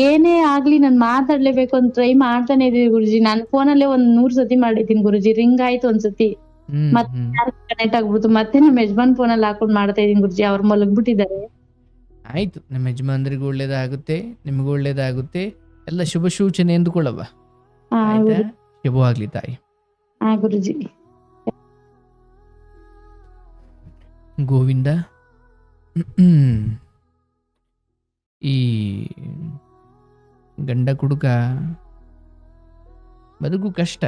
ಏನೇ ಆಗ್ಲಿ ನಾನ್ ಮಾತಾಡ್ಲೇಬೇಕು ಅಂತ ಟ್ರೈ ಮಾಡ್ತಾನೆ ಇದೀನಿ ಗುರುಜಿ. ನಾನು ಫೋನಲ್ಲೇ 100 ಸತಿ ಮಾಡಿದ್ದೀನಿ ಗುರುಜಿ. ರಿಂಗ್ ಆಯ್ತು ಒಂದ್ಸತಿ, ಮತ್ತೆ ಕನೆಕ್ಟ್ ಆಗ್ಬಿಡ್ತು. ಮತ್ತೆ ನಮ್ಮ ಯಜಮಾನ್ ಫೋನಲ್ಲಿ ಹಾಕೊಂಡ್ ಮಾಡ್ತಾ ಇದೀನಿ ಗುರುಜಿ. ಅವ್ರು ಮಲಗ್ಬಿಟ್ಟಿದ್ದಾರೆ. ಆಯ್ತು, ನಮ್ಮ ಯಜಮಾನ್ರಿಗೂ ಒಳ್ಳೇದಾಗುತ್ತೆ, ನಿಮಗೂ ಒಳ್ಳೇದಾಗುತ್ತೆ. ಎಲ್ಲ ಶುಭ ಸೂಚನೆ ಎಂದುಕೊಳ್ಳವ. ಆಯ್ತಾ? ಶುಭವಾಗ್ಲಿ ತಾಯಿ. ಗುರುಜಿ. ಗೋವಿಂದ, ಈ ಗಂಡ ಕುಡುಕ ಬದುಕು ಕಷ್ಟ.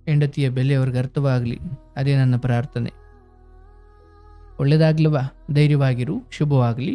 ಹೆಂಡತಿಯ ಬೆಲೆ ಅವ್ರಿಗೆ ಅರ್ಥವಾಗಲಿ, ಅದೇ ನನ್ನ ಪ್ರಾರ್ಥನೆ. ಒಳ್ಳೇದಾಗ್ಲವಾ? ಧೈರ್ಯವಾಗಿರು, ಶುಭವಾಗಲಿ.